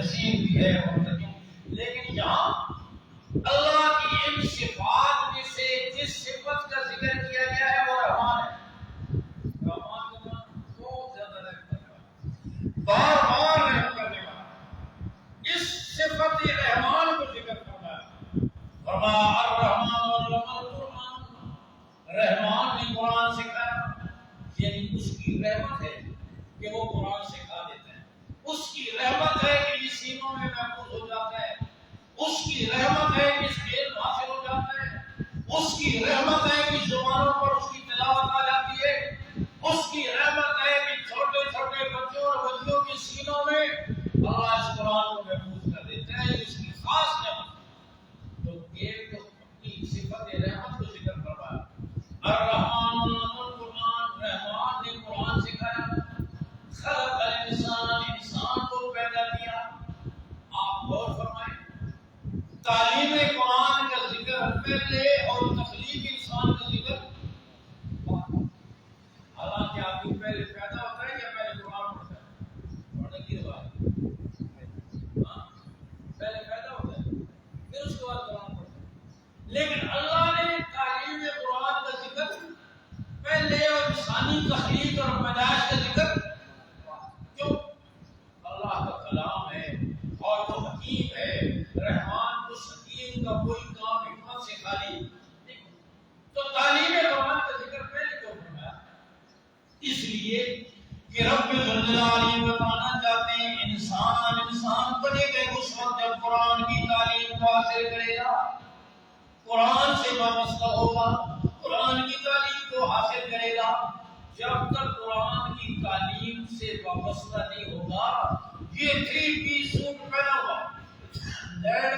حسین بھی ہے لیکن یہاں اللہ کی ان صفات میں سے جس صفت کا ذکر کیا گیا ہے وہ رحمان ہے. رحمان کا معنی بہت زیادہ رحم کرنے والا، بار بار رحم کرنے والا. اس صفت رحمان کو ذکر کرنا ہے. فرمایا الرحمن علم القرآن، رحمان نے قرآن سکھایا، یعنی اس کی رحمت ہے کہ وہ قرآن سکھا دیتے ہیں. اس کی رحمت ہے کہ یہ سینوں میں محفوظ ہو جاتا ہے. اس کی رحمت ہے کہ اس کے علم حاصل ہو جاتا ہے. اس کی رحمت ہے کہ زبانوں پر اس کی تلاوت آ جاتی ہے. اس کی رحمت ہے کہ چھوٹے چھوٹے بچوں اور بچیوں کے سینوں میں اللہ اس قرآن کو محفوظ کر دیتا ہے. اس کی خاص رحمت تو ایک اپنی صفت رحمت کو ذکر کروایا. الرحمن علم القرآن، رحمان نے قرآن سکھایا. خلق الانسان، انسان کو پیدا کیا. آپ غور فرمائیں، تعلیم قرآن کا ذکر پہلے اور تخلیق انسان کا ذکر. حالانکہ آدمی پہلے پیدا ہوتا ہے یا پہلے قرآن پڑھتا ہے؟ پڑھنے کی بات پہلے پیدا ہوتا ہے پھر اس کے بعد قرآن پڑھتا ہے. لیکن اللہ نے تعلیم قرآن کا ذکر پہلے اور انسانی تخلیق اور پیدائش کا ذکر کیوں؟ اللہ کا کلام ہے اور وہ حکیم ہے. رحمان اس حکیم کا کوئی کام حکمت سے خالی نہیں. تو تعلیم قرآن کا ذکر پہلے کیوں فرمایا؟ اس لیے کہ رب العالمین بتانا چاہتے ہیں انسان بنے گا اس وقت جب قرآن کی تعلیم کو حاصل کرے گا، قرآن سے وابستہ ہوگا، قرآن کی تعلیم کو حاصل کرے گا. جب تک قرآن کی تعلیم سے وابستہ نہیں ہوگا، یہ 3 پیس سوٹ پہنا ہوا لینڈ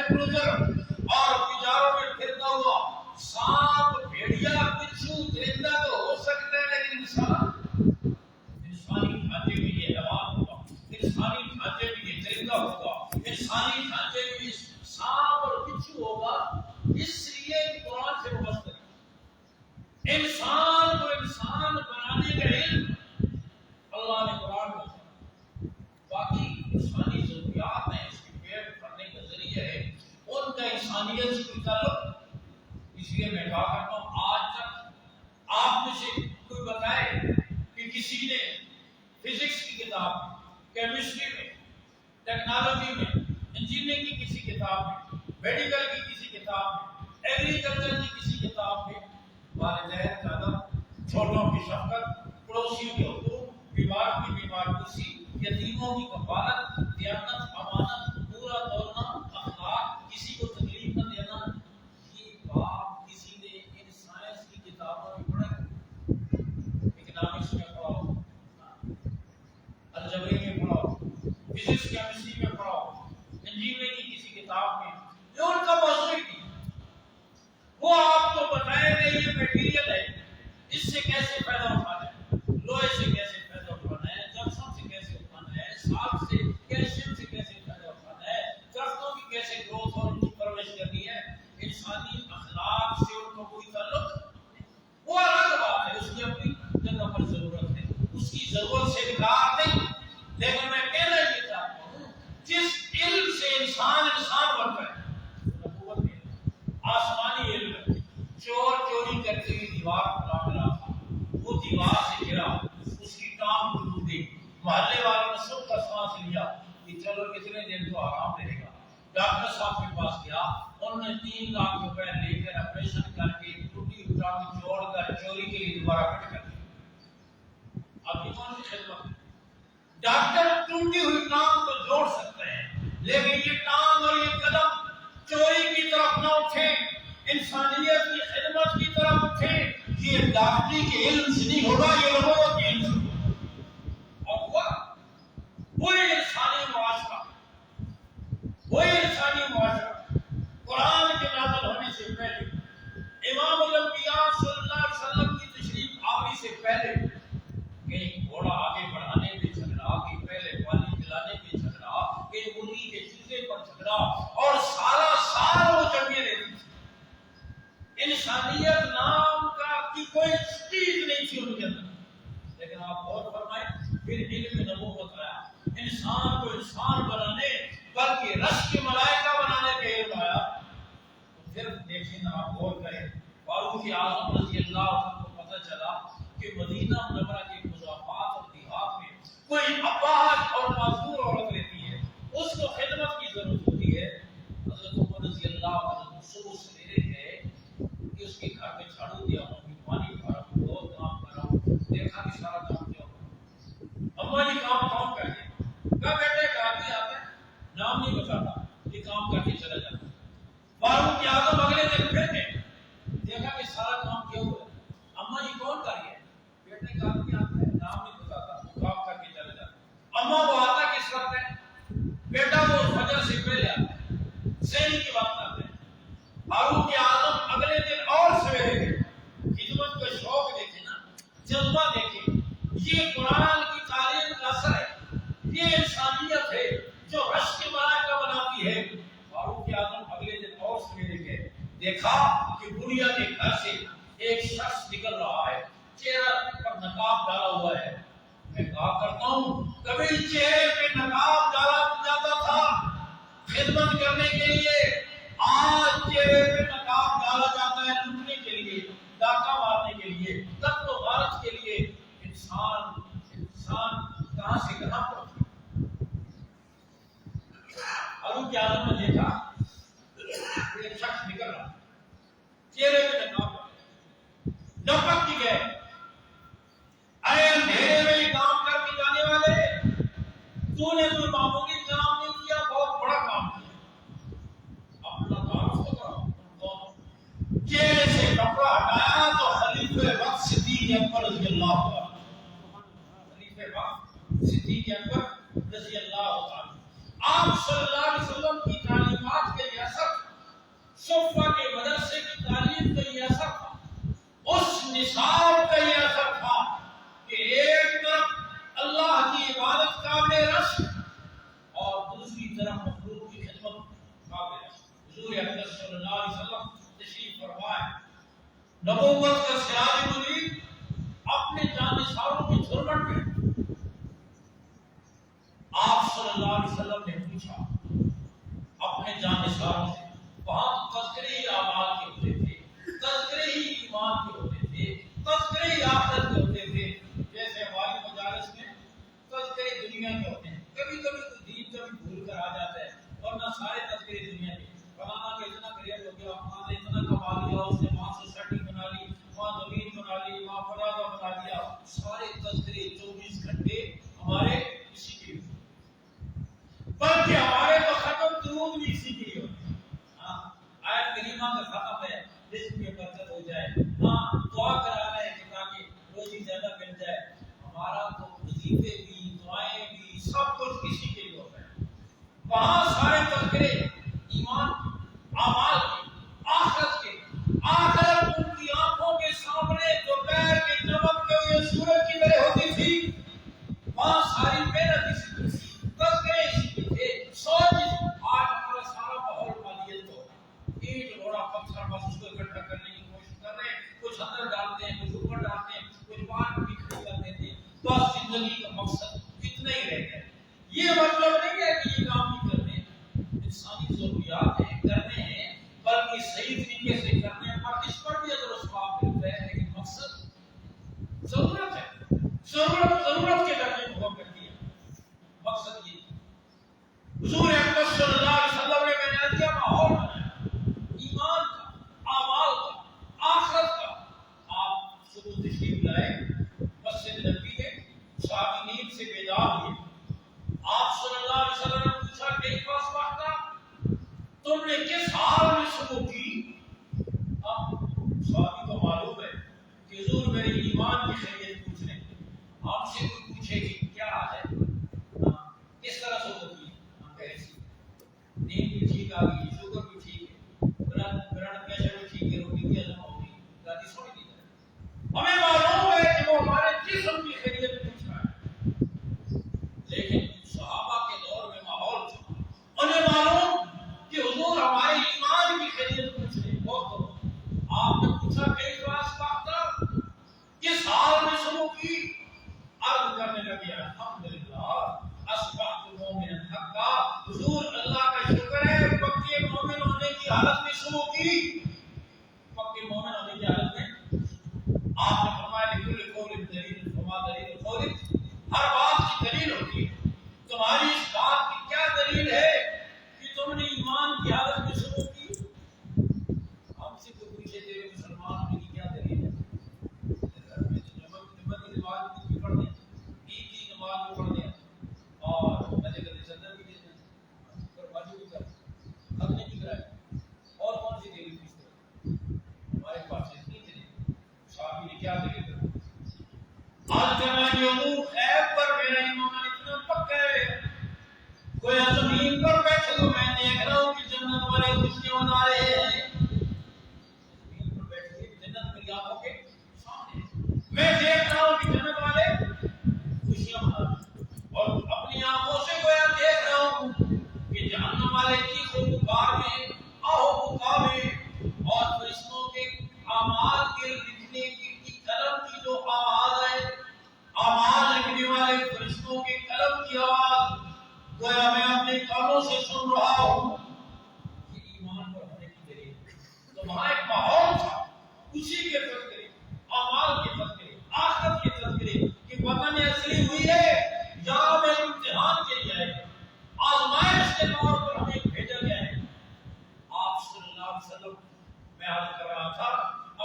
کروزر اور تجاروں میں پھرتا ہوا سانپ، بھیڑیا، بچھو، درندہ تو ہو سکتا ہے لیکن انسانی ڈھانچے میں یہ حیوان ہوگا، انسانی ڈھانچے میں یہ درندہ ہوگا، انسانی ڈھانچے میں یہ سانپ اور بچھو ہوگا. اس لیے قرآن سے وابستہ انسان کو انسان بنانے کا علم اللہ نے قرآن میں. باقی انسانی ضروریات ہیں، اس کی پیٹ بھرنے کا ذریعہ ہے، ان کا انسانیت سے کوئی تعلق. اس لیے میں کہا کرتا ہوں آج تک آپ میں سے کوئی بتائے کہ کسی نے فزکس کی کتاب میں، کیمسٹری میں، ٹیکنالوجی میں، انجینئرنگ کی کسی کتاب میں، میڈیکل کی کسی کتاب میں، ایگریکلچر کی کسی کتاب میں والدین کا ادب، چھوٹوں کی شفقت، پڑوسیوں کے حقوق، بیمار کی بیمار کرسی، یتیموں کی کفالت، دیانت، امانت، پورا توڑنا، اخلاق، کسی کو تکلیف نہ دینا، یہ بات کسی نے ان سائنس کی کتابوں میں پڑھا؟ اکنامکس میں پڑھاؤ، الجبری میں پڑھاؤ، فزکس کیمسٹری میں پڑھاؤ، انجینئرنگ کی کسی کتاب میں، جو ان کا موضوع ہی نہیں. وہ آپ کو بتائیں گے یہ میٹیریل ہے، اس سے کیسے پیدا ہوتا ہے، لوہے سے کیسے پیدا ہوتا ہے، جپسم سے کیسے ہوتا ہے، سالٹ سے، کیلشیم سے کیسے پیدا ہوتا ہے، درختوں کی کیسے گروتھ اور ان کی پرورش کرنی ہے. انسانی اخلاق سے ان کو کوئی تعلق نہیں. وہ الگ بات ہے، اس کی اپنی جگہ پر ضرورت ہے، اس کی ضرورت سے انکار نہیں. لیکن میں کہنا یہ چاہتا ہوں جس علم سے انسان بنتا ہے، نبوت ہے، آسمانی علم ہے. چور چوری کرتے ہوئے دیوار پر ملا تھا، وہ دیوار سے گرا، اس کی ٹانگ ٹوٹی. محلے والوں نے سب کا سانس لیا کہ چلو اتنے دن تو آرام رہے گا. ڈاکٹر صاحب کے پاس گیا، انہوں نے 3 لاکھ روپے لے کر آپریشن کر کے ٹوٹی ٹانگ جوڑ کر چوری کے لیے دوبارہ فٹ کر دیا. اب یہ کون سی خدمت ہے؟ ڈاکٹر ٹوٹی ہوئی ٹانگ کو جوڑ سکتے ہیں لیکن یہ ٹانگ اور یہ قدم چوری کی طرف نہ اٹھے، انسانیت کی خدمت کی طرف اٹھے. یہ ڈاکٹری کے علم سے نہیں ہوگا، یہ لوگوں کے علم سے ہوگا. اور وہی انسانی معاشرہ، وہی انسانی معاشرہ قرآن کے نازل ہونے سے پہلے، امام الانبیاء صلی اللہ علیہ وسلم کی تشریف آوری سے پہلے، کہ گھوڑا آگے بڑھانے میں جھگڑا، آگے پہلے پانی پلا نام نہیں بتاتا، یہ کام کر کے چلا جاتا۔ فاروق اعظم اگلے دن پھر گئے، دیکھا کہ سارا کام کیا ہوا ہے، اماں جی کون کر گئے؟ بیٹے کا آدمی آتا ہے، نام نہیں بتاتا، وہ کام کر کے چلا جاتا۔ اماں وہ آتا کس وقت ہے؟ بیٹا وہ فجر سے پہلے آتا ہے، سحری کے وقت آتا ہے۔ فاروق اعظم اگلے دن اور سویرے گئے، خدمت کا شوق دیکھے نا، جذبہ دیکھے، یہ قرآن کی تعلیم کا اثر ہے، یہ انسانیت ہے جو رشک ملائکہ بناتی ہے۔ فاروق اعظم اگلے دن اور سویرے گئے، دیکھا کہ بنیاد کے گھر سے ایک شخص نکل رہا ہے، چہرہ پر نقاب ڈالا ہوا ہے۔ میں کہا کرتا ہوں کبھی چہرے پہ نقاب ڈالا جاتا تھا خدمت کرنے کے لیے، آج چہرے پہ نقاب ڈالا جاتا ہے لوٹنے کے لیے، ڈاکہ مارنے کے لیے، قتل و غارت کے لیے۔ انسان کہاں سے کہاں پہنچا۔ فاروق اعظم نے دیکھا ایک شخص نکل رہا، چہرے پہ نقاب ڈپک کے گئے، اے اندھیرے میں کام کر کے جانے والے، تو نے کوئی معمولی کام نہیں کیا، بہت بڑا کام کیا، اپنا تعارف تو کرو۔ چہرے سے کپڑا ہٹایا تو خلیفہ وقت صدیق اکبر رضی اللہ عنہ، خلیفہ وقت صدیق اکبر رضی اللہ عنہ، آپ صلی اللہ علیہ وسلم کی تعلیمات کے یہ اثر، صفہ کے مدرسے کی تعلیم کا یہ اثر تھا، اس نصاب کا یہ اثر تھا کہ ایک طرف اللہ کی عبادت قابل رشک اور دوسری طرف مخلوق کی خدمت قابل رشک۔ حضور اکرم صلی اللہ علیہ وسلم تشریف فرمائے، نبوت کا سراج منیر اپنے جانثاروں کی جھرمٹ میں، آپ صلی اللہ علیہ وسلم نے پوچھا اپنے جانثاروں سے، وہاں تذکرے اعمال کے ہوتے تھے، تذکرے ہی ایمان کے ہوتے تھے، تذکرے ہی آخرت کے ہوتے تھے، جیسے ہماری مجالس میں تذکرے دنیا کے ہوتے ہیں، کبھی کبھی تو دین کبھی بھول کر آ جاتا ہے، ورنہ سارے تذکرے دنیا کے، فلانا کا اتنا کریڈ ہو گیا، فلانا نے اتنا کما لیا، اس نے وہاں سوسائٹی بنا لی، وہاں زمین بنا لی، وہاں فلانہ بنا لیا، سارے تذکرے 24 گھنٹے ہمارے اسی کے لیے، بلکہ ہمارے تو ختم درود بھی اسی کے لیے ہوتے ہیں۔ آیت کریمہ کا ختم ہے، رزق میں برکت ہو جائے، دعا کرانا ہے کہ تاکہ روزی زیادہ مل جائے، ہمارا تو وظیفے بھی، دعائیں بھی، سب کچھ اسی کے لیے ہوتا ہے۔ وہاں سارے تذکرے ایمان، اعمال کے، آخرت کے، آخرت ان کی آنکھوں کے سامنے دوپہر کے چمکتے ہوئے سورج کی طرح ہوتی تھی، وہاں ساری محنت اسی کی تھی، تذکرے اسی کی تھے، سوچ آج ہمارا سارا ماحول مالیت کو اینٹ روڑا پتھر بس اس کو اکٹھا کرنے کی کوشش کر رہے ہیں، کچھ اندر ڈالتے ہیں، کچھ اوپر ڈالتے ہیں، کچھ باہر بھی کھڑی کر دیتے ہیں، بس زندگی کا مقصد اتنا ہی رہ گیا۔ یہ مطلب نہیں ہے کہ یہ کام نہیں کرنے، انسانی ضروریات ہیں، کرنے ہیں، بلکہ صحیح طریقے سے کرنے پر اس پر بھی اجر و ثواب ملتا ہے، لیکن مقصد ضرورت ہے، ضرورت کے درجے کو ہم کرتی ہے، مقصد یہ حضور اکرم صلی اللہ علیہ وسلم نے بیان کیا ماحول بنایا، ایمان کا، اعمال کا، آخرت کا۔ آپ صبح تشریف لائے مسجد نبوی میں، صحابی نیند سے بیدار ہوئے، آپ صلی اللہ علیہ وسلم نے پوچھا کیف اصبحت، تم نے کس حال میں صبح کی؟ صحابی کو معلوم ہے کہ حضور میرے ایمان کی خیریت پوچھ رہے ہیں، آپ سے کوئی پوچھے کہ کیا حال ہے، کس طرح صبح کی؟ نیند بھی ٹھیک آ گئی، شوگر بھی ٹھیک ہے، بلڈ پریشر بھی ٹھیک ہے، روٹی بھی ہضم ہو گئی، دادی سوئی نہیں ہے۔ ہمیں معلوم ہے کہ وہ ہمارے جسم کی خیریت پوچھ رہا ہے، لیکن صحابہ کے دور میں ماحول تھا، انہیں معلوم کہ حضور ہمارے ایمان کی خیریت پوچھ رہے ہیں۔ بہت آپ نے پوچھا کیف اصبحت، کس حال میں شروع کی؟ عرض کرنے لگے الحمدللہ اصبحت مومنا حقا، حضور اللہ کا شکر ہے پکے مومن ہونے کی حالت میں شروع کی، پکے مومن ہونے کی حالت میں۔ آپ نے فرمایا لکل قول دلیل، فما دلیل قول، ہر بات کی دلیل ہوتی ہے، تمہاری اس بات کی کیا دلیل ہے کہ تم نے ایمان کی حالت میں شروع کی؟ ہم سے کوئی پوچھے تیرے مسلمان ہونے کی کیا دلیل ہے؟ نماز بھی پڑھ دیں، عید کی نماز بھی پڑھ دیں، اور مزے کا چندر بھی دے دیں، گویا زمین پر بیٹھے تو میں دیکھ رہا ہوں کہ جنت والے خوشیاں منا رہے ہیں، زمین پر بیٹھے جنت میری آنکھوں کے سامنے، میں دیکھ رہا ہوں کہ جنت والے خوشیاں منا رہے ہیں، اور اپنی آنکھوں سے گویا دیکھ رہا ہوں کہ جہنم والے کی خود پکار میں آہو پکار میں، اور فرشتوں کے اعمال کے لکھنے کی قلم کی جو آواز ہے، اعمال لکھنے والے فرشتوں کے قلم کی آواز گویا میں اپنے کانوں سے سن رہا ہوں۔ یہ ایمان پر ہونے کی دلیل تو وہاں ایک ماحول تھا، اسی کے تذکرے، اعمال کے تذکرے، آخرت کے تذکرے کہ وطن اصلی ہوئی ہے یا میں امتحان کے لیے ہے، آزمائش کے طور پر ہمیں بھیجا گیا ہے۔ آپ صلی اللہ علیہ وسلم میں عرض کر رہا تھا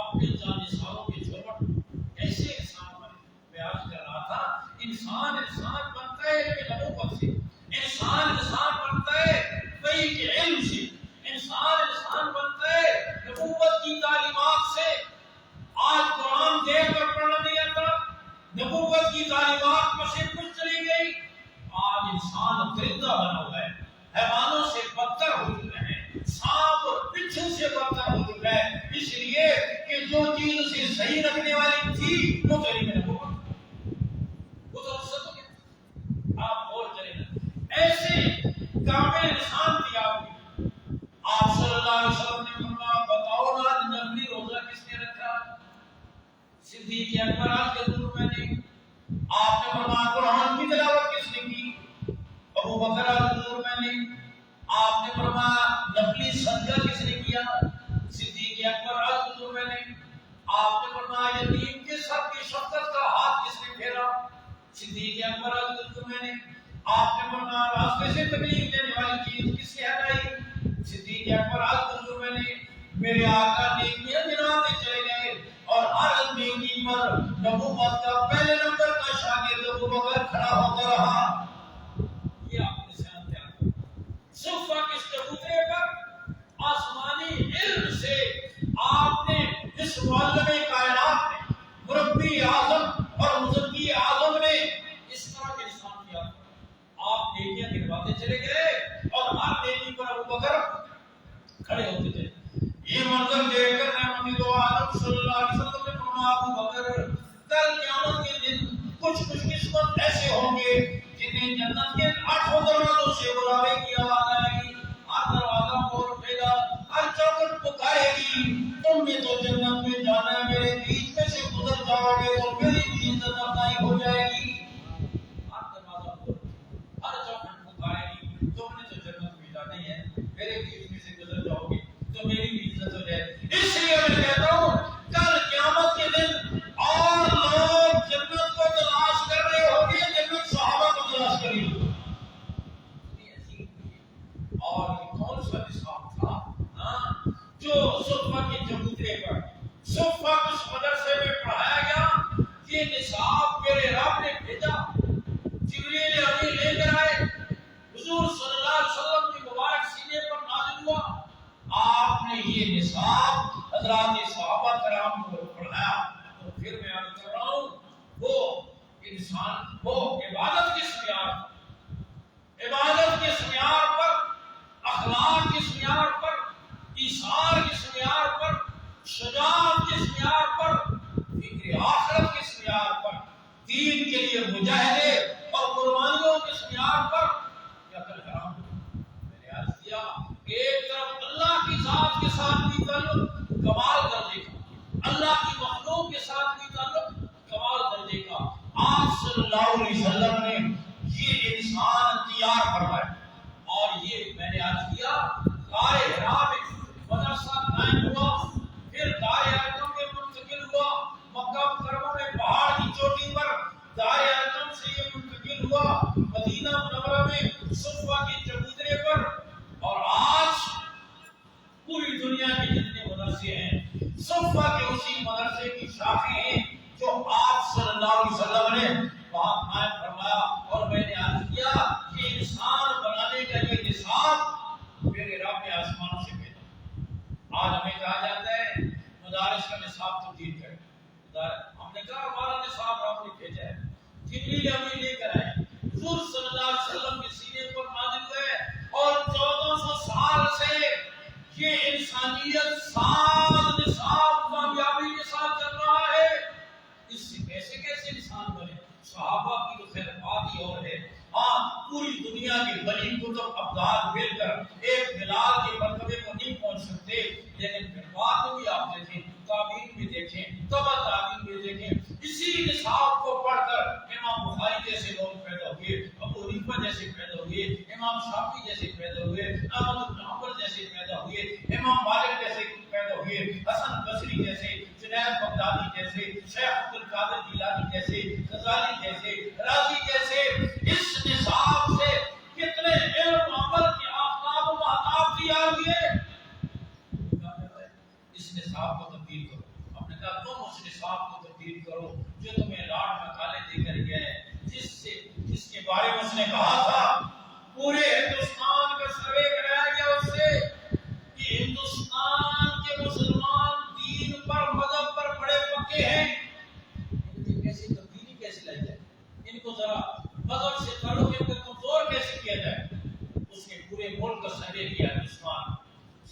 اپنے جانشینوں کے جھرمٹ ایسے انسان بنے، میں عرض کر رہا تھا انسان بنتا ہے کہ نبوت سے، انسان بنتا ہے وحی کے علم سے، انسان بنتا ہے نبوت کی تعلیمات سے۔ آج قرآن دیکھ کر پڑھنا نہیں آتا، نبوت کی تعلیمات میں سے کچھ چلی گئی، آج انسان درندہ بنا ہوا ہے، حیوانوں سے بدتر ہو چکا ہے، سانپ اور بچھو سے بدتر ہو چکا ہے، اس لیے کہ جو چیز اسے صحیح رکھنے والی تھی وہ چلی میں نبوت، وہ تو رخصت ہو گیا، آپ اور چلے گا۔ ایسے کامل انسان تھی آپ صلی اللہ علیہ وسلم نے فرمایا بتاؤ نا نفلی روزہ کس نے رکھا؟ صدیق اکبر کے حضور میں نے۔ آپ نے فرمایا قرآن کی تلاوت کس نے کی؟ ابو بکر حضور میں نے۔ آپ نے فرمایا نفلی صدقہ کس نے کیا؟ صدیق اکبر حضور میں نے۔ آپ نے فرمایا یتیم کے سر کی شفقت کا ہاتھ کس نے پھیرا؟ صدیق اکبر حضور میں نے۔ آپ نے فرمایا راستے سے تکلیف دینے والی چیز کس نے ہٹائی؟ صدیق اکبر حضور میں نے۔ میرے آقا نیکیاں گناتے چلے گئے اور ہر نیکی پر نبوت کا پہلے نمبر کا شاگرد ابو بکر کھڑا ہوتا رہا۔ یہ آپ نے سیان کیا صفہ کے چبوترے پر آسمانی علم سے آپ نے اس معلم کائنات نے، مربی اعظم اور مزکی اعظم نے اس طرح کے انسان کیا۔ آپ نیکیاں گنواتے چلے گئے اور ہر نیکی پر ابو بکر کھڑے ہوتے تھے۔ یہ منظر دیکھ کر رحمت دو عالم صلی اللہ علیہ وسلم نے فرمایا ابو بکر کل قیامت کے دن کچھ خوش قسمت ایسے ہوں گے جنہیں جنت کے 8 دروازوں سے بلاوے کی آواز آئے گی، ہر دروازہ کھول اٹھے گا، ہر چوکھٹ پکارے گی، تم نے تو جنت میں جانا ہے، میرے بیچ میں سے گزر جاؤ گے تو میری بھی عزت افزائی ہو جائے گی۔ ہر دروازہ کھول ہر چوکھٹ پکارے گی، تم نے تو جنت میں جانا ہے، میرے بیچ میں سے گزر جاؤ گے تو میری بھی عزت ہو جائے گی۔ اس لیے میں کہتا ہوں کل قیامت کے دن اور لوگ جنت کو تلاش کر رہے ہوں گے، جنت صحابہ کو تلاش کر رہی ہوگی۔ اور یہ کون سا نصاب تھا جو صفہ کے چبوترے پر صفہ اس مدرسے میں پڑھایا گیا؟ یہ نصاب میرے رب نے بھیجا، جبریل امین لے کر آئے، حضور صلی اللہ علیہ وسلم کی مبارک سینے پر نازل ہوا، آپ نے یہ نصاب حضرات صحابہ کرام کو پڑھایا۔ تو پھر میں عرض کر رہا ہوں وہ انسان وہ عبادت کس معیار پر، عبادت کس معیار پر، اخلاق کس معیار پر، ایثار کس معیار پر، شجاعت کس معیار پر، فکر آخرت کس معیار پر، دین کے لیے مجاہدے اور قربانیوں کس معیار پر، یا کل حرام میں نے عرض کیا ایک طرف اللہ کی ذات کے ساتھ بھی تعلق کمال درجے کا، اللہ کی مخلوق کے ساتھ بھی تعلق کمال درجے کا، آپ صلی اللہ علیہ وسلم نے یہ انسان تیار فرمایا۔ اور یہ میں نے عرض کیا غار حرا میں مدرسہ قائم ہوا، پھر دار ارقم میں منتقل ہوا، مکہ مکرمہ میں پہاڑ کی چوٹی پر دار ارقم سے یہ منتقل ہوا، مدینہ منورہ میں صفہ کے چبوترے پر، اور آج پوری دنیا کے جتنے مدرسے ہیں صفہ کے اسی مدرسے کی شاخیں ہیں جو آپ صلی اللہ علیہ وسلم نے وہاں قائم فرمایا۔ اور میں نے عرض کیا کہ انسان بنانے کا یہ نصاب میرے رب نے آسمانوں سے بھیجا۔ آج ہمیں کہا جاتا ہے مدارس کا نصاب تبدیل کریں، ہم نے کہا ہمارا نصاب رب نے بھیجا ہے، جبریل امین لے کر آئے، حضور صلی اللہ علیہ وسلم کے سینے پر نازل ہوئے، افراد مل کر ایک بلال کے مرتبے کو نہیں پہنچ سکتے، لیکن پھر بعد میں بھی آپ دیکھیں، تابعین بھی دیکھیں، تبع تابعین بھی دیکھیں، اسی نصاب کو پڑھ کر امام بخاری جیسے لوگ پیدا ہوئے، ابو حنیفہ جیسے پیدا ہوئے، امام شافعی جیسے پیدا ہوئے، احمد بن حنبل جیسے پیدا ہوئے، امام مالک جیسے پیدا ہوئے، حسن بصری جیسے، جنید بغدادی جیسے، شیخ عبد القادر جیلانی جیسے، غزالی جیسے، رازی جیسے، اس نصاب سے کتنے علم عمل کے آفتاب و مہتاب تیار ہوئے۔ اس نصاب کو تبدیل کرو۔ آپ نے کہا تم اس نصاب کو تبدیل کرو جو تمہیں لاٹ مقالے دے کر گئے، جس کے بارے میں اس نے کہا تھا پورے ہندوستان کا سروے کرایا گیا اس سے کہ ہندوستان کے مسلمان دین پر مذہب پر بڑے پکے ہیں، ان کی کیسی تبدیلی کیسے لائی جائے، ان کو ذرا مذہب سے تعلق ان کا کمزور کیسے کیا جائے۔ اس نے پورے ملک کا سروے کیا ہندوستان،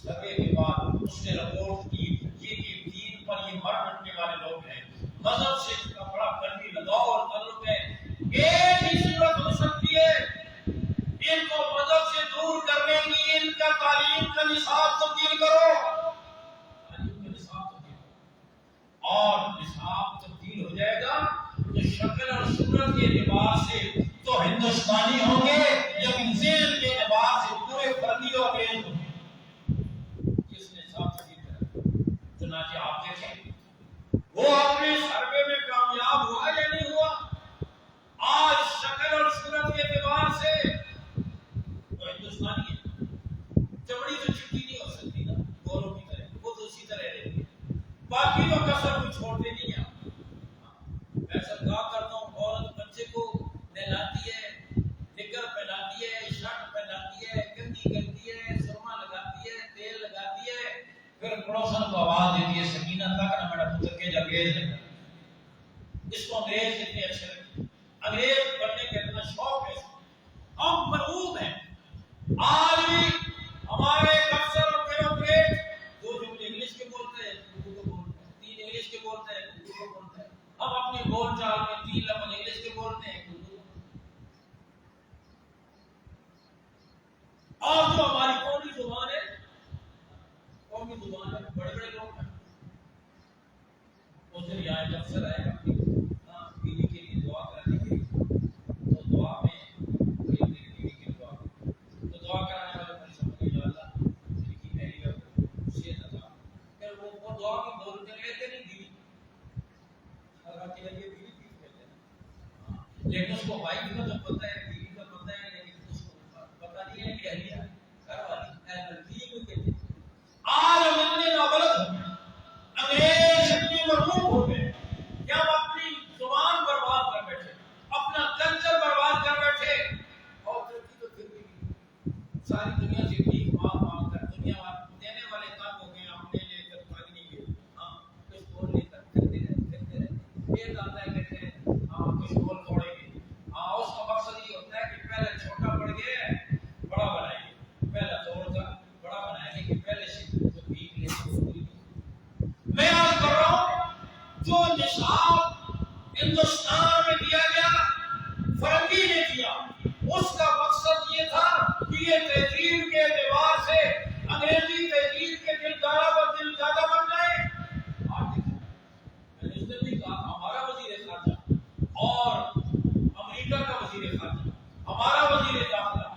سروے کے بعد اس نے رپورٹ کی یہ کہ دین پر یہ مر مٹنے والے لوگ ہیں، مذہب سے ان کا بڑا قلبی لگاؤ اور تعلق ہے، ایک ہی صورت ہو سکتی ہے ان کو مذہب سے دور کرنے کی، ان کا تعلیم کا نصاب تبدیل کرو، تعلیم کا نصاب تبدیل کرو، اور نصاب تبدیل ہو جائے گا تو شکل اور صورت کے اعتبار سے تو ہندوستانی ہوں گے، لیکن ذہن کے اعتبار سے پورے فردی اور انگریز ہوں گے۔ کس نے نصاب تبدیل کرا؟ چنانچہ آپ دیکھیں وہ اپنے سروے میں کامیاب ہوا یا نہیں ہوا؟ آج شکل اور صورت کے اعتبار سے تو ہندوستانی ہے، چمڑی تو چپٹی نہیں ہو سکتی نا گوروں کی طرح، وہ تو اسی طرح رہتی ہے، باقی تو کسر کوئی چھوڑتے نہیں ہیں۔ میں سرکار کرتا ہوں، عورت بچے کو نہلاتی ہے، نکر پہناتی ہے، شرٹ پہناتی ہے، کنگھی کرتی ہے، سرما لگاتی ہے، تیل لگاتی ہے، پھر پڑوسن کو آواز دیتی ہے سکینہ تک نہ میرا پتر کے انگریز ہے۔ اس کو انگریز کتنے اچھے لگتے ہیں، انگریز بننے کا اتنا شوق ہے، ہم مرغوب ہیں۔ آج بھی ہمارے افسر اور بیوروکریٹ دو جملے انگلش کے بولتے ہیں، اردو کو بولتے ہیں، تین انگلش کے بولتے ہیں، اردو کو بولتے ہیں، ہم اپنی بول چال میں تین لفظ انگلش کے بولتے ہیں، اردو کو، اور جو ہماری قومی زبان ہے، قومی زبان ہے، بڑے بڑے لوگ ہیں، اس دن یہاں ایک افسر آئے گا بیوی کے لیے دعا کرنے کے لیے، تو دعا میں میری بیوی کی دعا، تو دعا کرانے والے مجھے سمجھ یا اللہ میری کی پہلی صحت عطا، پھر وہ دعا بھی بول کر لیتے نہیں بیوی، اگر کے لیے بیوی کہتے ہیں، لیکن اس کو بھائی کا تو پتہ ہے، بیوی کا پتہ ہے، لیکن اس کو پتہ نہیں ہے کہ اہلیہ گھر والی بیوی کو کہتے ہیں۔ آج ہم اتنے نابلد ہو گئے، انگریز اتنے مرغوب ہو گئے کہ ہم اپنی زبان برباد کر بیٹھے، اپنا کلچر برباد کر بیٹھے، اور ترقی تو پھر بھی ساری دنیا سے بھیک مانگ کر دنیا دینے والے تنگ ہو گئے، ہم نے لے کر تنگ نہیں ہوئے، کچھ بول لے کر پھرتے رہتے، ایک آتا ہے کہتے ہیں کچھ بول توڑیں گے، اس کا مقصد یہ ہوتا ہے کہ پہلے چھوٹا پڑ گیا ہے بڑا بنائیں گے، پہلا توڑ کر بڑا بنائیں گے کہ پہلے سے جو بھیک لے پوری۔ میں آج کر رہا ہوں جو نصاب ہندوستان میں دیا گیا فرنگی نے دیا، اس کا مقصد یہ تھا کہ یہ تہذیب کے اعتبار سے انگریزی تہذیب کے دل زیادہ بن جائے۔ آج دیکھیں میں نے اس دن بھی کہا ہمارا وزیر خارجہ اور امریکہ کا وزیر خارجہ، ہمارا وزیر داخلہ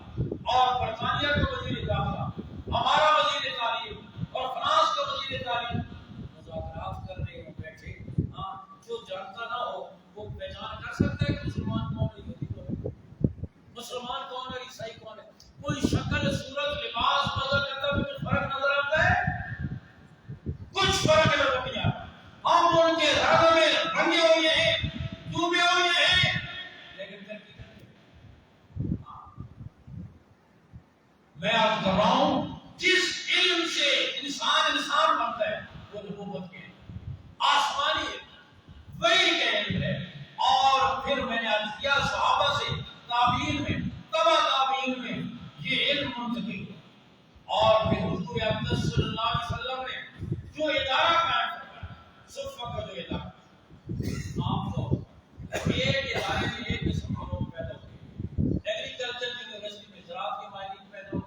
اور برطانیہ کا وزیر داخلہ، ہمارا وزیر تعلیم اور فرانس کا وزیر تعلیم مذاکرات کر رہے ہوں بیٹھے، جو جانتا نہ ہو وہ پہچان کر سکتا ہے کہ مسلمان کون ہے، یہودی کون ہے، مسلمان کون ہے، عیسائی کون ہے، کوئی شکل صورت لباس مذہب کے اندر کچھ فرق نظر آتا ہے؟ کچھ فرق نظر نہیں آتا۔ ہم ان کے رنگ میں رنگے ہوئے ہیں، ڈوبے ہوئے ہیں، لیکن میں آپ کر رہا ہوں جس علم سے انسان بنتا ہے وہ نبوت کے آسمانی ہے، وہی کا علم ہے، اور پھر میں نے عرض کیا صحابہ سے تابعین میں تبع تابعین میں یہ علم منتقل ہوا، اور پھر حضور اقدس صلی اللہ علیہ وسلم نے جو ادارہ قائم کروایا، صفہ کا جو ادارہ، عام طور پر ایک ادارے میں ایک قسم کے لوگ پیدا ہوتے ہیں، ایگریکلچر یونیورسٹی میں زراعت کے ماہرین پیدا ہوتے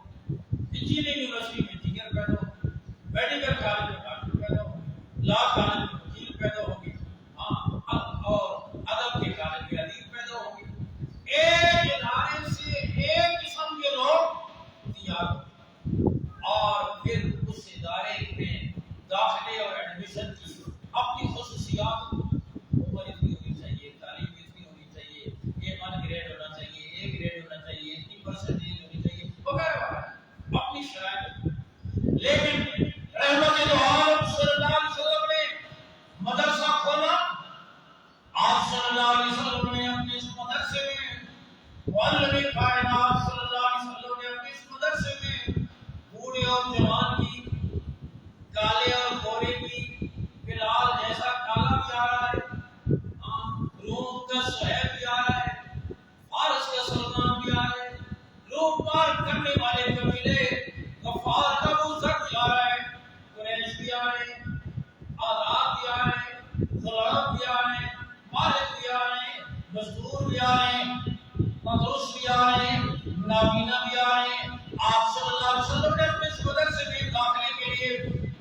رہے ہیں. آپ صلی اللہ علیہ وسلم نے اپنے اس بدر سے بھی داخلے کے لیے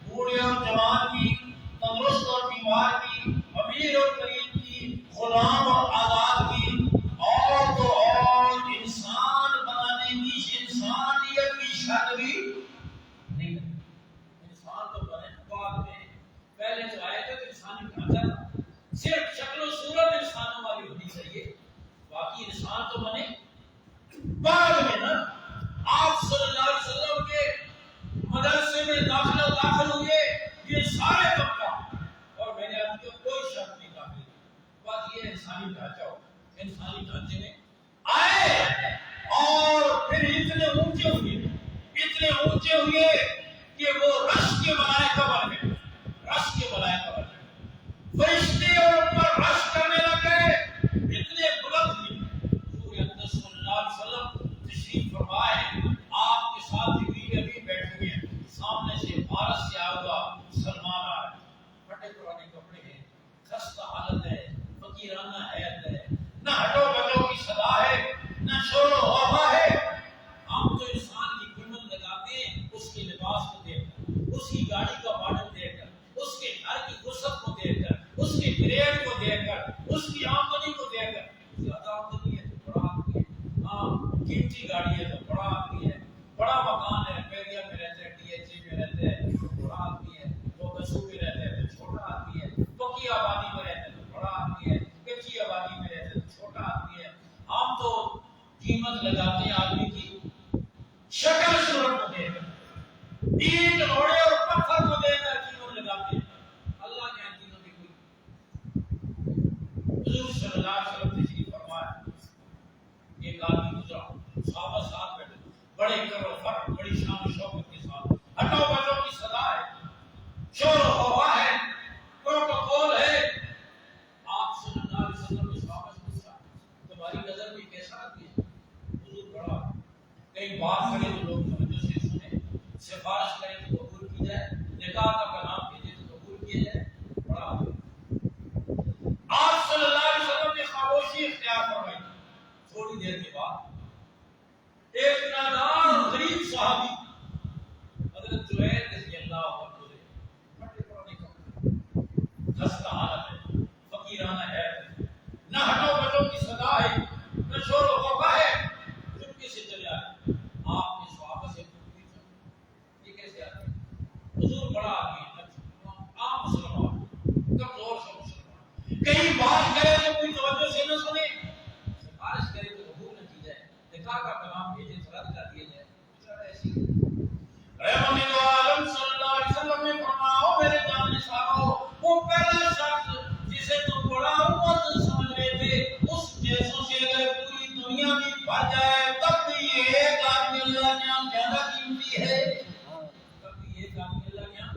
بوڑھے اور جوان کی، تندرست اور بیمار کی، امیر اور غریب کی، غلام اور آزاد کی، اور تو اور انسان بنانے کی، انسانیت کی شرط بھی نہیں ہے. انسان تو بنے بعد میں، پہلے جو آئے تھے تو انسانی ڈھانچہ تھا، صرف شکل و صورت انسانوں والی ہونی چاہیے، باقی انسان تو بنے بعد میں نا. آپ صلی اللہ علیہ وسلم کے مدرسے میں داخل ہوئے یہ سارے طبقہ، اور میں نے آپ کو کوئی شک نہیں داخل، بس یہ انسانی ڈھانچہ ہو، انسانی ڈھانچے میں آئے اور پھر اتنے اونچے ہوئے کہ وہ رش کے بنائے قبر میں، رش کے بنائے قبر میں فرشتے اور اوپر رش کرنے لگے، اتنے بلند ہوئے. حضور اقدس صلی اللہ علیہ وسلم تشریف فرمائے، آپ کے ساتھ جبریل ابھی بیٹھے ہوئے ہیں، سامنے سے فارس سے آیا ہوا سلمان آ رہا ہے، پھٹے پرانے کپڑے ہیں، خستہ حالت ہے، فقیرانہ حیات ہے، نہ ہٹو بٹو کی صدا ہے، نہ شور و غوغا ہے. ہم تو انسان کی قیمت لگاتے ہیں اس کے لباس کو دیکھ کر، اس کی گاڑی کا ماڈل دیکھ کر، اس کے گھر کی وسعت کو دیکھ کر، اس کے گریڈ کو دیکھ کر، اس کی آمدنی کو دیکھ کر. زیادہ آمدنی ہے تو بڑا آدمی ہے، ہاں قیمتی گاڑی ہے تو بڑا آدمی ہے، بڑا مکان ہے، پیریا میں رہتے ہیں، ڈی ایچ اے میں رہتے ہیں تو بڑا آدمی ہے، وہ بسو میں رہتے ہیں تو چھوٹا آدمی ہے، پکی آبادی میں رہتے ہیں تو بڑا آدمی ہے، کچی آبادی میں رہتے ہیں تو چھوٹا آدمی ہے. ہم تو قیمت لگاتے ہیں آدمی کی شکل صورت کو دیکھ کر، اینٹ گھوڑے اور پتھر کو دیکھ کر قیمت لگاتے ہیں. اللہ کے ان چیزوں کی کوئی. حضور صلی اللہ علیہ وسلم تشریف فرمایا، ایک آدمی گزرا، صحابہ ساتھ بیٹھے، بڑے کر و فر، بڑی شان و شوکت کے ساتھ، ہٹو بٹو کی صدا ہے، شور و غوغا ہے، پروٹوکول ہے. آپ صلی اللہ علیہ وسلم کے صحابہ سے پوچھا تمہاری نظر میں کیسا آدمی ہے؟ حضور بڑا، کئی بات کرے تو لوگ توجہ سے سنیں، سفارش کرے تو قبول کی جائے، نکاح کا پیغام بھیجے تو قبول کیا جائے، بڑا آدمی. آپ صلی اللہ علیہ وسلم نے خاموشی اختیار فرمائی. تھوڑی دیر کے بعد ایک نادار اور غریب صحابی حضرت زبیر رضی اللہ عنہ سے پھٹے پرانے کپڑے، خستہ حالت ہے، فقیرانہ ہے، نہ ہٹو بٹو کی صدا ہے، نہ شور و غوغا ہے، چپکے سے چلے آئے. آپ نے صحابہ سے پوچھا یہ کیسے آتے ہیں؟ حضور بڑا آدمی ہے، عام مسلمان، کمزور سے مسلمان، کہیں بات کرے تو کوئی توجہ سے نہ سنے، سفارش کرے تو قبول نہ کی جائے، نکاح کا پیغام بھیجے تو رد کر دیا جائے. ایسی رحمت عالم صلی اللہ علیہ وسلم نے فرمایا میرے جاننے ساروں، وہ پہلا شخص جسے تم بڑا عمر سمجھ رہے تھے، اس جیسوں سے اگر پوری دنیا بھی بھر جائے تب بھی یہ ایک آدمی اللہ کے یہاں زیادہ قیمتی ہے. تب بھی ایک آدمی اللہ کے یہاں،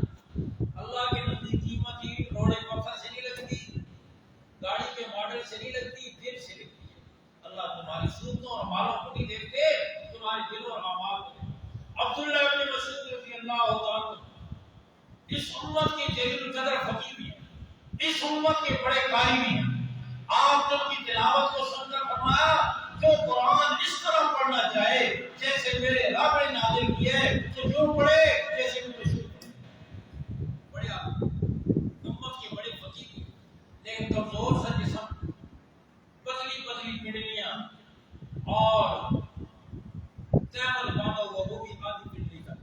اللہ کے نزدیک قیمت ہی روڑے پتھر سے نہیں لگتی، گاڑی کے ماڈل سے نہیں لگتی، دل سے لگتی ہے. اللہ تمہاری صورتوں اور مالوں کو نہیں دیکھتے، تمہارے دلوں اور اعمال کو دیکھتے. عبداللہ ابن مسعود رضی اللہ عنہ اس امت کے جلیل القدر فقیر بھی ہیں، اس امت کے بڑے قاری بھی ہیں. آپ نے ان کی تلاوت کو سن کر فرمایا جو قرآن اس طرح پڑھنا چاہے جیسے میرے رب نے نازل کیا ہے تو جو پڑھے جیسے میرے شروع پڑھے. بڑے امت کے بڑے فقیر بھی، لیکن کمزور سا جسم، پتلی پتلی پنڈلیاں اور تیمل باندھا ہوا، وہ بھی آدھی پنڈلی کا،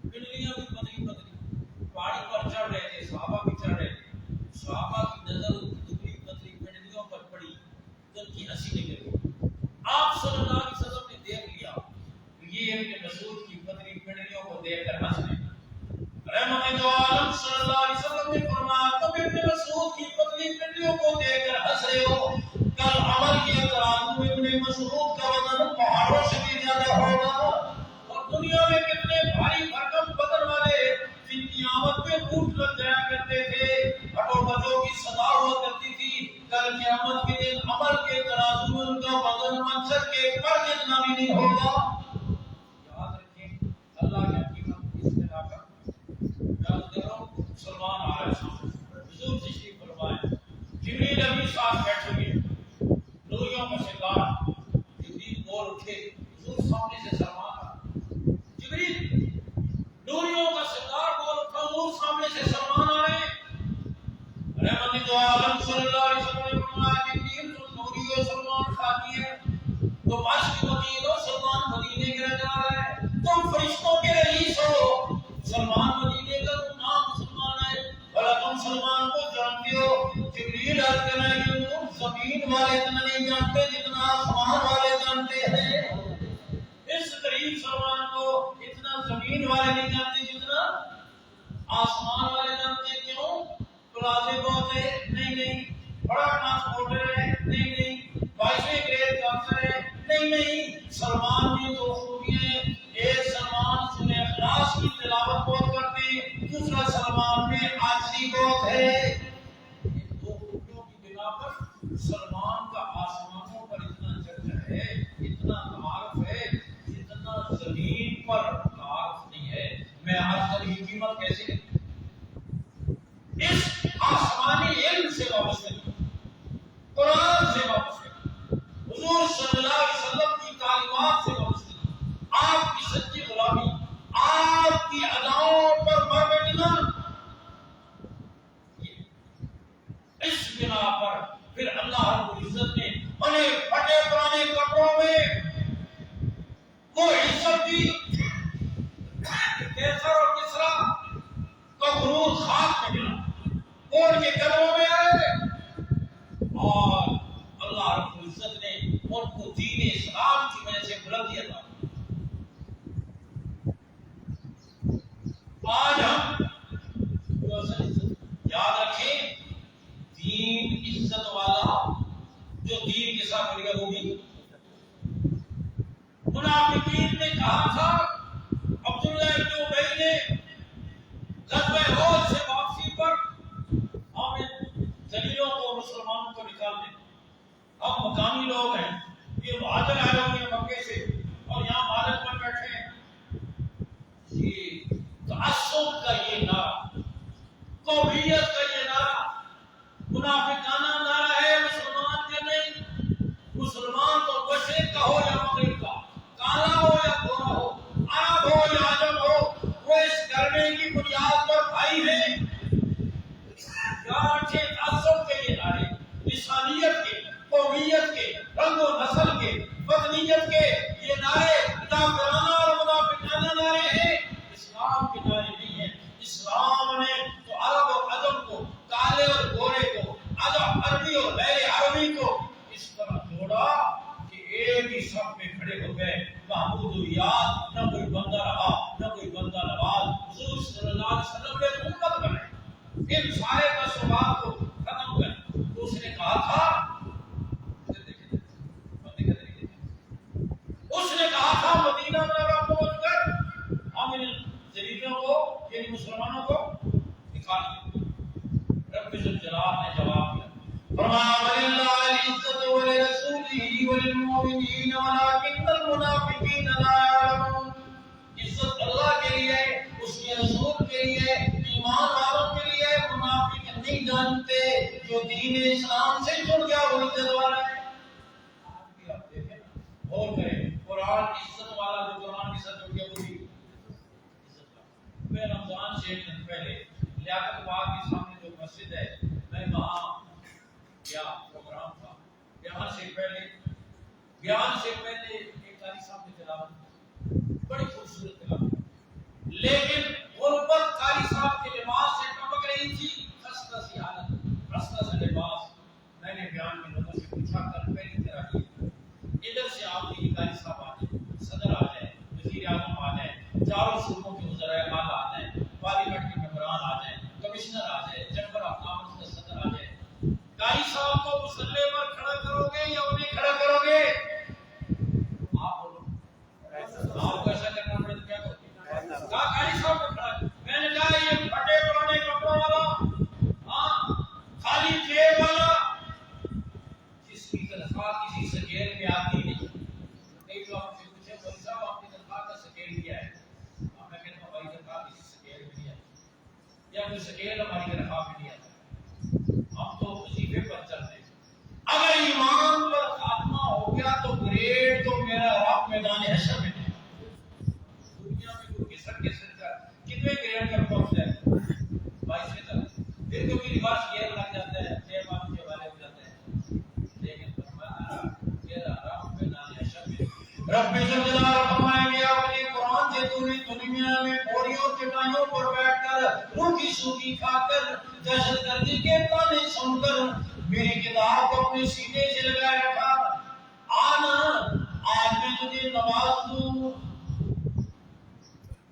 پنڈلیاں بھی پتلی پتلی. پہاڑی پر چڑھ رہے تھے، صحابہ بھی چڑھ رہے تھے، صحابہ کی نظر دبلی پتلی پنڈلیوں پر پڑی تو ان کی ہنسی نکل گئی. آپ صلی اللہ علیہ وسلم نے دیکھ لیا یہ ابن مسعود کی پتلی پنڈلیوں کو دیکھ کر ہنس رہے. رحمت عالم صلی اللہ علیہ وسلم نے فرمایا تم ابن مسعود کی پتلی پنڈلیوں کو دیکھ کر ہنس رہے ہو، کل عمل کے ترازو میں ابن مسعود کا وزن پہاڑوں سے بھی زیادہ ہوگا. اور دنیا میں کتنے بھاری بھرکم بدن والے جن کی آمد پہ اونٹ لگ جایا کرتے تھے، ہٹو بچوں کی صدا ہوا کرتی تھی، کل قیامت کے دن عمل کے ترازو میں ان کا وزن منصب کے پر جتنا بھی نہیں ہوگا. یاد رکھیں اللہ کے حکمت اس بنا پر مسلمان آ رہے ہیں، حضور تشریف فرمائے، جبریل ابھی ساتھ بیٹھے ہوئے، نوریوں کا شکار. جبریل بول اٹھے، حضور سامنے سے سلمان آسمان والے جانتے کیوں؟ پلازے بہت ہے نہیں نہیں، بڑا ٹرانسپورٹر ہے نہیں نہیں، 22ویں گریڈ کا افسر ہے نہیں نہیں، سلمان میں دو خوبیاں ہیں، ایک سلمان سورہ اخلاص کی تلاوت بہت کرتے ہیں، دوسرا سلمان میں عاجزی بہت ہے۔ ان دو خوبیوں کی بنا پر سلمان کا آسمانوں پر اتنا چرچا ہے، اتنا تعارف ہے، جتنا زمین پر تعارف نہیں ہے۔ میں آج کل کی قیمت کیسے لوں؟ اس آسمانی علم سے وابستہ قرآن سے وابستہ حضور صلی اللہ علیہ وسلم کی تعلیمات سے وابستہ آپ کی سچی غلامی، آپ کی اداؤں پر مر بیٹھنا، اس بنا پر پھر اللہ رب العزت نے انہیں پھٹے پرانے کپڑوں میں وہ عزت دی، کیسر اور کسرا کا غرور خاک میں ملا، وہ ان کے قدموں میں آئے اور اللہ رب العزت نے ان کو دین اسلام کی وجہ سے بلندی عطا کی۔ آج ہم یاد رکھیں، دین عزت والا جو دین کے ساتھ ملے گا وہ بھی۔ منافقین نے کہا تھا، عبداللہ ابن ابی نے غزوہ احد سے واپسی پر ہم دلیلوں کو مسلمانوں کو نکال دیں، ہم مقامی لوگ ہیں، یہ مہاجر آئے ہوئے ہیں مکے سے اور یہاں مالک میں بیٹھے ہیں۔ یہ تعصب کا یہ نعرہ، قومیت کا یہ نعرہ منافقانہ نعرہ ہے، مسلمان کا نہیں۔ مسلمان تو مشرق کا ہو یا مغرب کا، کالا ہو یا گورا ہو، عرب ہو یا عجم ہو، وہ اس کرنے کی بنیاد پر بھائی ہیں۔ تعصب کے یہ نعرے، لسانیت کے، قومیت کے، رنگ و نسل کے، وطنیت کے یہ نعرے کافرانہ اور منافقانہ نعرے ہیں، اسلام کے نعرے نہیں ہیں۔ اسلام نے تو عرب اور عجم کو، کالے اور گورے کو، عربی اور غیر عربی کو اس طرح جوڑا کہ ایک ہی صف میں کھڑے ہو گئے، محمود و یاد، نہ کوئی بندہ رہا نہ کوئی بندہ نواز۔ حضور صلی اللہ علیہ وسلم نے امت بنائی، ان سارے تصورات کو ختم کر اس نے کہا تھا، اس نے کہا تھا مدینہ منورہ پہنچ کر ہم ان ذلیلوں کو یعنی مسلمانوں کو نکالیں۔ رب ذوالجلال نے جواب دیا، فرمایا وَلِلَّهِ الْعِزَّةُ وَلِرَسُولِهِ وَلِلْمُؤْمِنِينَ وَلَٰكِنَّ الْمُنَافِقِينَ لَا يَعْلَمُونَ۔ عزت اللہ کے لیے، اس کے رسول کے لیے، ایمان والوں کے لیے، منافق نہیں جانتے جو دین اسلام سے جڑ گیا وہ عزت والا ہے۔ آج بھی آپ دیکھیں اور کریں، قرآن عزت والا جو قرآن کے ساتھ جڑ گیا وہ بھی عزت والا۔ میں رمضان سے ایک دن پہلے لیاقت باغ کے سامنے جو مسجد ہے، میں وہاں کیا پروگرام تھا، بیان سے پہلے ایک قاری صاحب نے تلاوت، بڑی خوبصورت تلاوت، لیکن غربت قاری صاحب کے لباس سے ٹپک رہی تھی، خستہ سی حالت، خستہ سا لباس۔ میں نے بیان میں لوگوں سے پوچھا کل پہلی طرح ادھر سے آپ کی قاری صاحب آ جائیں، صدر آ جائیں، وزیر اعظم آ جائیں، چاروں صوبوں کے وزرائے اعلیٰ آ جائیں، پارلیمنٹ کے ممبران آ جائیں، کمشنر آ جائیں، چیمبر آف کامرس کا صدر آ جائیں، قاری صاحب کو مسلح پر کھڑا کرو گے یا انہیں کھڑا کرو گے؟ آپ بولو، آپ کو ایسا کرنا پڑے تو کیا کرو گے؟ کہا قاری صاحب کو کھڑا۔ میں نے کہا یہ پھٹے پرانے کپڑوں والا، ہاں خالی جیب والا، جس کی تنخواہ کسی سکیل میں آتی نہیں۔ کئی لوگ آپ سے پوچھے بھائی صاحب آپ کی تنخواہ کا سکیل کیا ہے؟ میں کہتا ہوں ہماری تنخواہ کسی سکیل میں نہیں آتی، یا کوئی سکیل ہماری تنخواہ میں نہیں آتا، ہم تو وظیفے پر چلتے ہیں۔ اگر ایمان پر خاتمہ ہو گیا تو گریڈ تو میرا رب میدان حشر میں ہے۔ دنیا میں کوئی کسر کر کتنے گریڈ پر پہنچ جائے، 22ویں تک، پھر کبھی ریورس گیئر لگ جاتا ہے، چیئرمین کے حوالے ہو جاتا ہے، لیکن فرمایا میرا رب میدان حشر میں۔ رب ذوالجلال فرمائیں گے اپنے قرآن سے تو نے دنیا میں پوریوں چٹائیوں پر بیٹھ کر روح کی سوگی کھا کر دہشت گردی کے تانے سن کر میری کتاب کو اپنے سینے سے لگائے رکھا، آنا آج میں تجھے نواز دوں،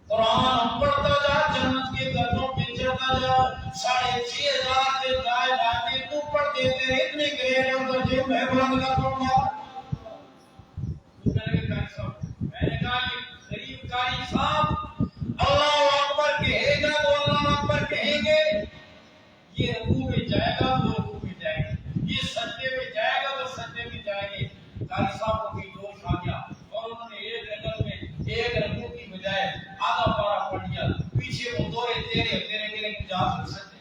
قرآن پڑھتا جا، جنت کے درجوں پہ چڑھ 6,500 کے جائے لاتے تو پڑھ دیتے اتنے گریڈ اور درجے میں بلند کر دوں گا. میں نے کہا یہ غریب قاری صاحب اللہ اکبر کہے گا تو اللہ اکبر کہیں گے, یہ رکوع میں جائے گا تو رکوع میں جائے گا, یہ سجدے میں جائے گا تو سجدے میں جائیں گے. قاری صاحب کو بھی جوش آ گیا اور انہوں نے ایک رکعت میں ایک رکوع کی بجائے آدھا پارا پڑھ لیا. پیچھے وہ دورے تیرے کے لیکن جا سکتے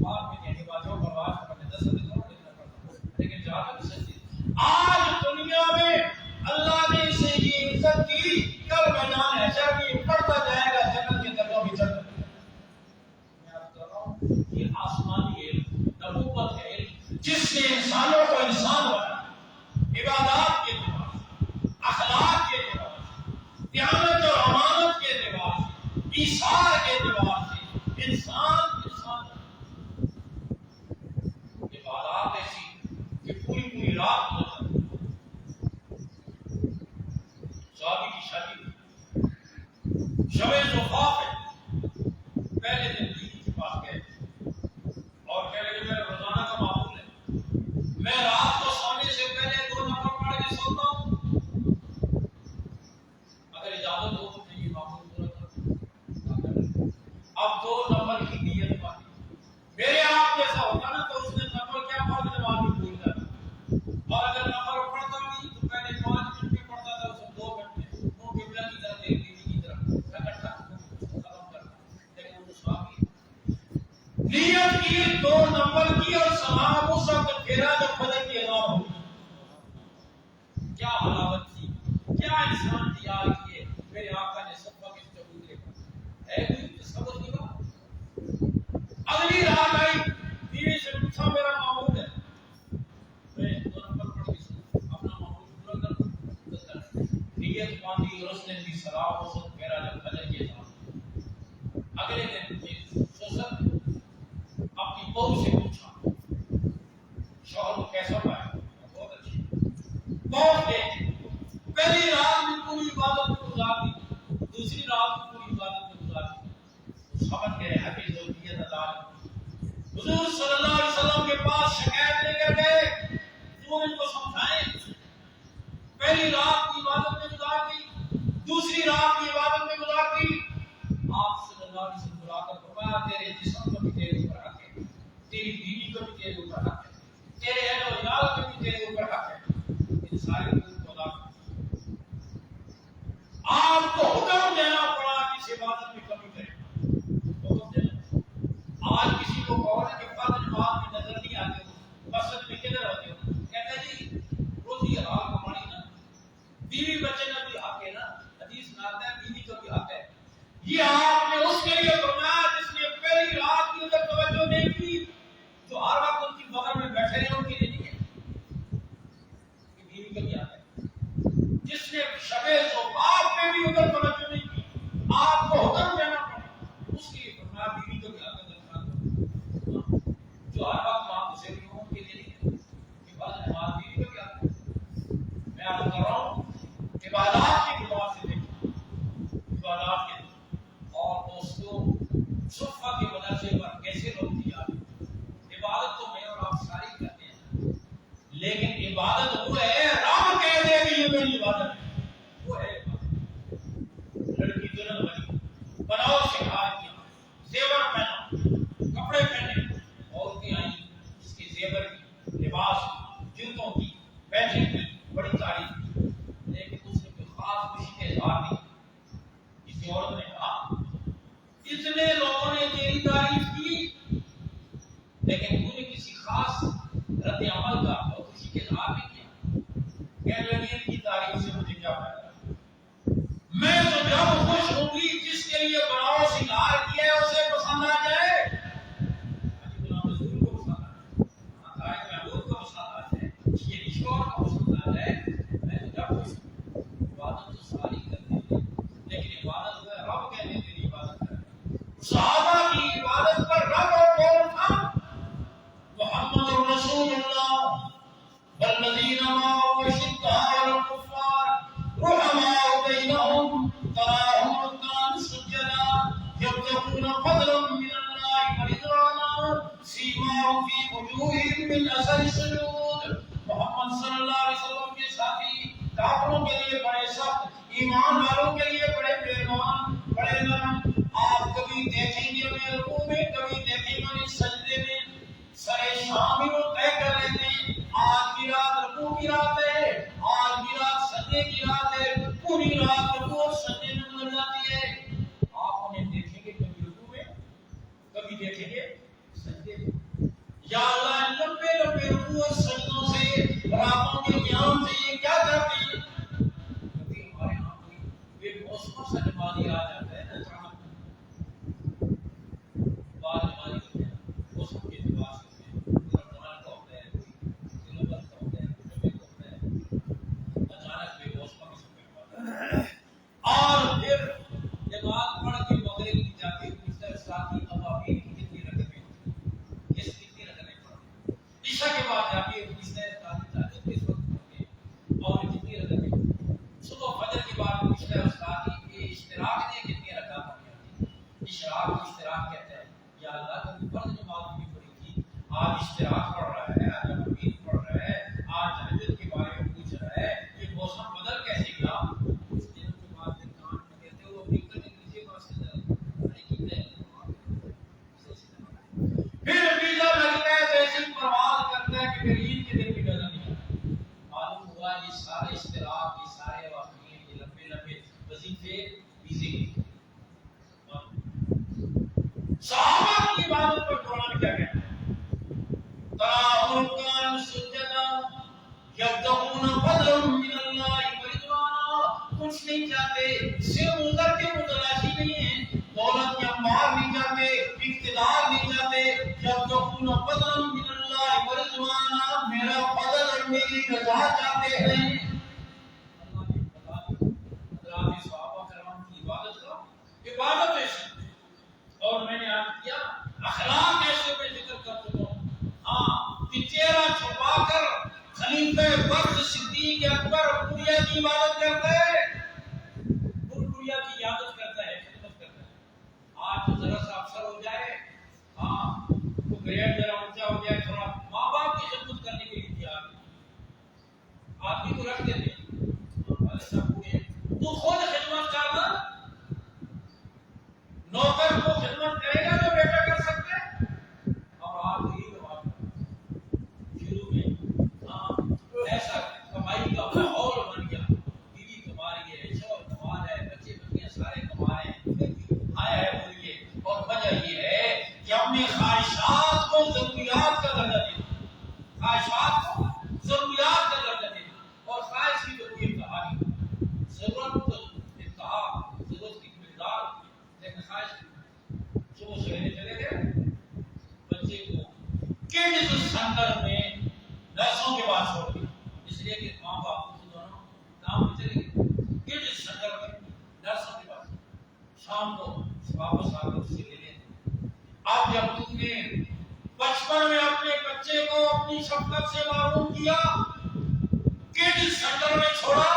آپ میں کہنے بات ہو برداشت کرنے 10 دن اور دینا پڑتا لیکن جا سکتے. آج دنیا میں اللہ نے اسے یہ عزت کی, کل میدان حشر میں پڑھتا جائے گا جنت کے درجوں میں چڑھتا. میں آپ کہہ رہا ہوں یہ آسمانی علم نبوت ہے علم جس نے انسانوں کو انسان بنایا, عبادات کے اعتبار سے, اخلاق کے اعتبار سے, دیانت اور امانت کے اعتبار سے, ایثار کے اعتبار سے انسان عبادات ایسی کہ پوری رات گزر. صحابی کی شادی شب زفاف ہے, پہلے دن بیوی کے پاس گئے اور کہہ رہے میرا روزانہ کا معمول ہے, میں رات کو سونے سے پہلے 2 نفل پڑھ کے سوتا ہوں, اگر اجازت ہو تو یہ معمول پورا کروں. اب 2 نفل کی نیت بانی, میرے آپ جیسا ہوتا نا تو اس نے نفل کیا پڑھ کے نماز بھی بھول جاتا, اور اگر نفل پڑھتا نہیں تو پہلے 5 منٹ میں پڑھتا تھا, اسے 2 منٹ میں وہ قبلہ کی طرف دیکھ بیوی کی طرف اکٹھا ختم کرتا. لیکن وہ صحابی نیت کی 2 نفل کی اور سلام اس وقت پھیرا جب فجر کی اذان ہوئی. کیا حلاوت تھی, کیا انسان تیار کیے میرے آقا نے صفہ کے چبوترے پر. ہے کوئی تصور کی بات. اگلی رات آئی, بیوی سے پوچھا میرا معمول ہے, میں 2 نفل پڑھ کے اپنا معمول پورا کر دوں. نیت باندھی اور اس نے بھی سلام اس وقت پھیرا جب فجر کی اذان. اگلے دن سوسر اپنی بہو سے پوچھا شوہر کو کیسا پایا, بہت اچھی, بہت نیک. پہلی رات میں پوری عبادت میں گزار دی, دوسری رات میں پوری عبادت میں گزار دی. سمجھ گئے حفیظ زوجیت اللہ. حضور صلی اللہ علیہ وسلم کے پاس شکایت لے کر گئے, حضور ان کو سمجھائیں, پہلی رات کی عبادت میں گزار دی, دوسری رات کی عبادت میں گزار دی. آپ صلی اللہ علیہ وسلم بلا کر فرمایا تیرے جسم کو بھی تیرے اوپر حق ہے, تیری بیوی کو بھی تیرے اوپر حق ہے, تیرے اہل و عیال کو بھی تیرے اوپر حق ہے. ان سارے حقوق کو ادا کر. آپ کو حکم دینا پڑا کہ اس عبادت میں کمی کرے. حکم دینا. آج کسی کو کہو نا کہ فرض نماز میں نظر نہیں آتے ہو, مسجد میں کدھر ہوتے ہو, کہتے جی روزی حلال کمائی نا, بیوی بچے کا بھی حق ہے نا, حدیث میں آتا ہے بیوی کا بھی حق ہے. یہ آپ نے اس کے لیے فرمایا جس نے پہلی رات کی ادھر توجہ نہیں کی, جو ہر وقت ان کی بغل میں بیٹھے رہے ان کے لیے نہیں ہے. بیوی کا بھی حق ہے. جس نے شب زفاف میں بھی ادھر توجہ نہیں کی, آپ کو حکم دینا پڑا, اس کے لیے فرمایا بیوی کا بھی حق ہے. جو ہر وقت وہاں گزرے ہوئے ان کے لیے نہیں ہے. عبادت نماز بیوی کا بھی حق ہے. میں آپ کو کہہ رہا ہوں عبادات کے اعتبار سے دیکھیں, عبادات کے اور دوستوں صفہ کے مدرسے پر کیسے لوگ تیار ہیں. عبادت تو میں اور آپ ساری کرتے ہیں, لیکن عبادت وہ ہے رب کہہ دے کہ یہ میری عبادت ہے, وہ ہے عبادت. لڑکی دلہن بنی, بناؤ سکھا کیا, زیور پہنا, کپڑے پہنے, عورتیں آئیں اس کے زیور کی, لباس کی, جوتوں کی, بیٹھے ہوئے, بڑی تعریف, لیکن اس نے کوئی خاص خوشی کے اظہار نہیں. کسی عورت نے کہا اتنے لوگوں نے تیری تعریف کی لیکن تو نے کسی خاص رد عمل کا اور خوشی کے اظہار نہیں کیا. کہنے لگی ان کی تعریف سے مجھے کیا فائدہ, میں تو جب خوش ہوں گی جس کے لیے بناؤ سنگار کیا ہے اسے پسند آ جائے. غلام رسول کو پسند آ جائے, قائد محمود کو پسند آ جائے, یہ رشتوں کو پسند آ جائے, میں تو جب خوش ہوں. عبادت تو ساری کرتے ہیں لیکن عبادت کو رب کہتے ہیں تیری عبادت کر. صحابہ کی عبادت پر رب اور کون تھا؟ محمد رسول اللہ. والذین معه اشداء على الكفار رحماء بینهم تراهم رکعا سجدا یبتغون فضلا من اللہ من اثر السجود. محمد صلی اللہ علیہ وسلم کے ساتھی کافروں کے لیے بڑے سخت، ایمان والوں کے لیے بڑے مہربان، بڑے نرم. آپ کبھی دیکھیں گے انہیں رکوع میں، کبھی دیکھیں گے انہیں سجدے میں. سرے شام ہی وہ طے کر لیتے ہیں آج کی رات رکوع کی رات ہے، آج کی رات سجدے کی رات ہے. پوری رات رکوع اور سجدے میں گزر جاتی ہے. آپ انہیں دیکھیں گے کبھی رکوع میں، کبھی دیکھیں گے سجدے میں. یا اللہ لمبے لمبے رکوع اور سجدوں سے، راتوں کے قیام سے یہ کیا کرتے ہیں؟ کبھی ہمارے ہاں کوئی بے موسم سا نمازی آ جاتا ہے نا، اچانک بعد نمازی ہوتے ہیں موسم کے اعتبار سے رمضان کا ہوتا ہے، کوئی ذوالفطر کا ہوتا ہے، کوئی ربیع کا ہوتا ہے، اچانک بے موسم کی صورت ہے. اور پھر نماز پڑھ کے مغرب کی جاتی ہے ساتھی ابابیل کی کتنی رکعتیں ہوتی ہیں، کتنی رکعتیں پڑھتے ہیں. عشاء کے بعد جاتی ہے پوچھتے ہیں ساتھی کس وقت پڑھتے ہیں اور کتنی رکعتیں ہوتی ہیں. صبح فجر کے بعد پوچھتے ہیں ساتھی کہ اشتراک نے کتنی رکعت پڑھی ہے. اشراق کو اشتراک کہتے ہیں. یا اللہ کبھی فرض نماز نہیں پڑھی تھی، آج اشتراک پڑھ رہا ہے، آج ابابیل پڑھ رہا ہے، آج تہجد کے بارے میں پوچھ رہا ہے، یہ موسم بدل کیسے گیا؟ کچھ دنوں کے بعد پھر کان میں کہتے ہو اپنی نیچے پاس سے پھر ویزا لگتا ہے تو ایسی پرواز کرتا ہے کہ پھر عید کے دن بھی نظر نہیں آتا. معلوم ہوا یہ سارے اشتراک، یہ سارے واقعے، یہ لمبے لمبے وظیفے ویزے کے. صحابہ کی عبادت پر قرآن کیا کہتا ہے؟ تراہم کان سجدا یبتغون فضلا من اللہ ورضوانا. کچھ نہیں چاہتے، صرف ادھر کے متلاشی نہیں ہیں، دولت یا مال نہیں چاہتے، اقتدار نہیں چاہتے. یبتغون فضلا من اللہ ورضوانا، میرا فضل اور میری رضا چاہتے ہیں. اللہ کی حضرات صحابہ کرام کی عبادت کا عبادت ہے. اور میں نے آپ کیا اخلاق ایسے میں ذکر کر چکا ہوں. ہاں کہ چہرہ چھپا کر خلیفہ وقت صدیق اکبر بڑھیا کی عبادت کرتا ہے، بڑھیا کی عبادت کرتا ہے، خدمت کرتا ہے. آج تو ذرا سا افسر ہو جائے، ہاں تو گریڈ ذرا اونچا ہو جائے، تھوڑا ماں باپ کی خدمت کرنے کے لیے تیار آدمی کو رکھ دیتے تو خود خدمت کرنا. نوکر کو خدمت کرے گا جو بیٹا کر سکتے ہیں. اور آپ یہی بات شروع میں ایسا کمائی کا ماحول بن گیا. بیوی تمہاری ہے، شوہر تمہارا ہے، بچے بچیاں سارے تمہارے ہیں، آیا ہے بولیے. اور وجہ یہ ہے کہ ہم نے خواہشات کو ضروریات کا درجہ دیا، خواہشات کو ضروریات کا درجہ دیا. اور خواہش کی جو کوئی انتہا نہیں، ضرورت تو انتہا، ضرورت کی مقدار، لیکن خواہش جو سہنے چلے گئے بچے کو کڈز سینٹر میں نرسوں کے بعد چھوڑ دیا، اس لیے کہ ماں باپ کو دونوں کام پہ چلے گئے. کڈز سینٹر میں نرسوں کے بعد شام کو واپس آ کر اسے لے لیتے. اب جب تم نے بچپن میں اپنے بچے کو اپنی شفقت سے معروف کیا، کڈز سینٹر میں چھوڑا،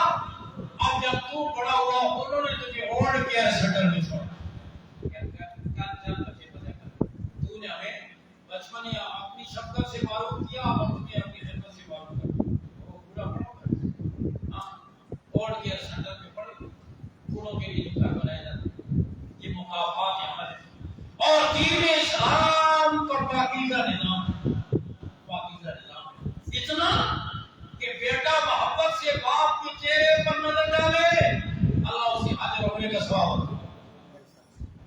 اب جب تو بڑا ہوا انہوں نے تجھے اولڈ کیئر سینٹر میں چھوڑا. تو نے ہمیں بچپن یا اپنی شفقت سے معروف کیا، اب ہم تمہیں اپنی خدمت سے معروف کرتے ہیں. وہ پورا پڑھو، ہاں اولڈ کیئر سینٹر میں پڑھو، بوڑھوں کے لیے گھر بنایا جاتا ہے. یہ مقافات عمل ہے. اور دین اسلام کا پاکیزہ نظام ہے، اتنا کہ بیٹا محبت سے باپ کے چہرے پر نظر ڈالے، اللہ اسے حاضر ہونے کا ثواب دیتا ہے.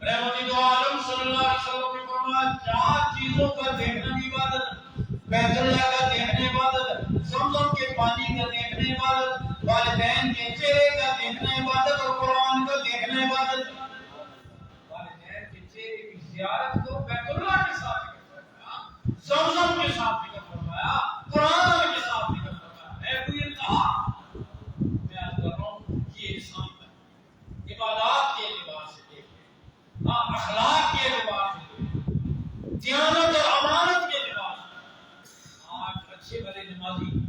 رحمت دو عالم صلی اللہ علیہ وسلم نے فرمایا 4 چیزوں کا دیکھنا بھی عبادت، بیت اللہ کا دیکھنا عبادت، زمزم کے پانی کا دیکھنا عبادت، والدین کے چہرے کا دیکھنا عبادت، اور قرآن کا دیکھنا عبادت. والدین کے چہرے کی زیارت کو بیت اللہ کے ساتھ ذکر فرمایا، زمزم کے ساتھ ذکر فرمایا، قرآن کے ساتھ ذکر فرمایا. ہے کوئی انتہا؟ میں عرض کر رہا ہوں یہ انسان کا عبادات کے اعتبار سے دیکھیں، اخلاق کے اعتبار سے دیکھیں، دیانت اور امانت کے اعتبار سے. آج اچھے بھلے نمازی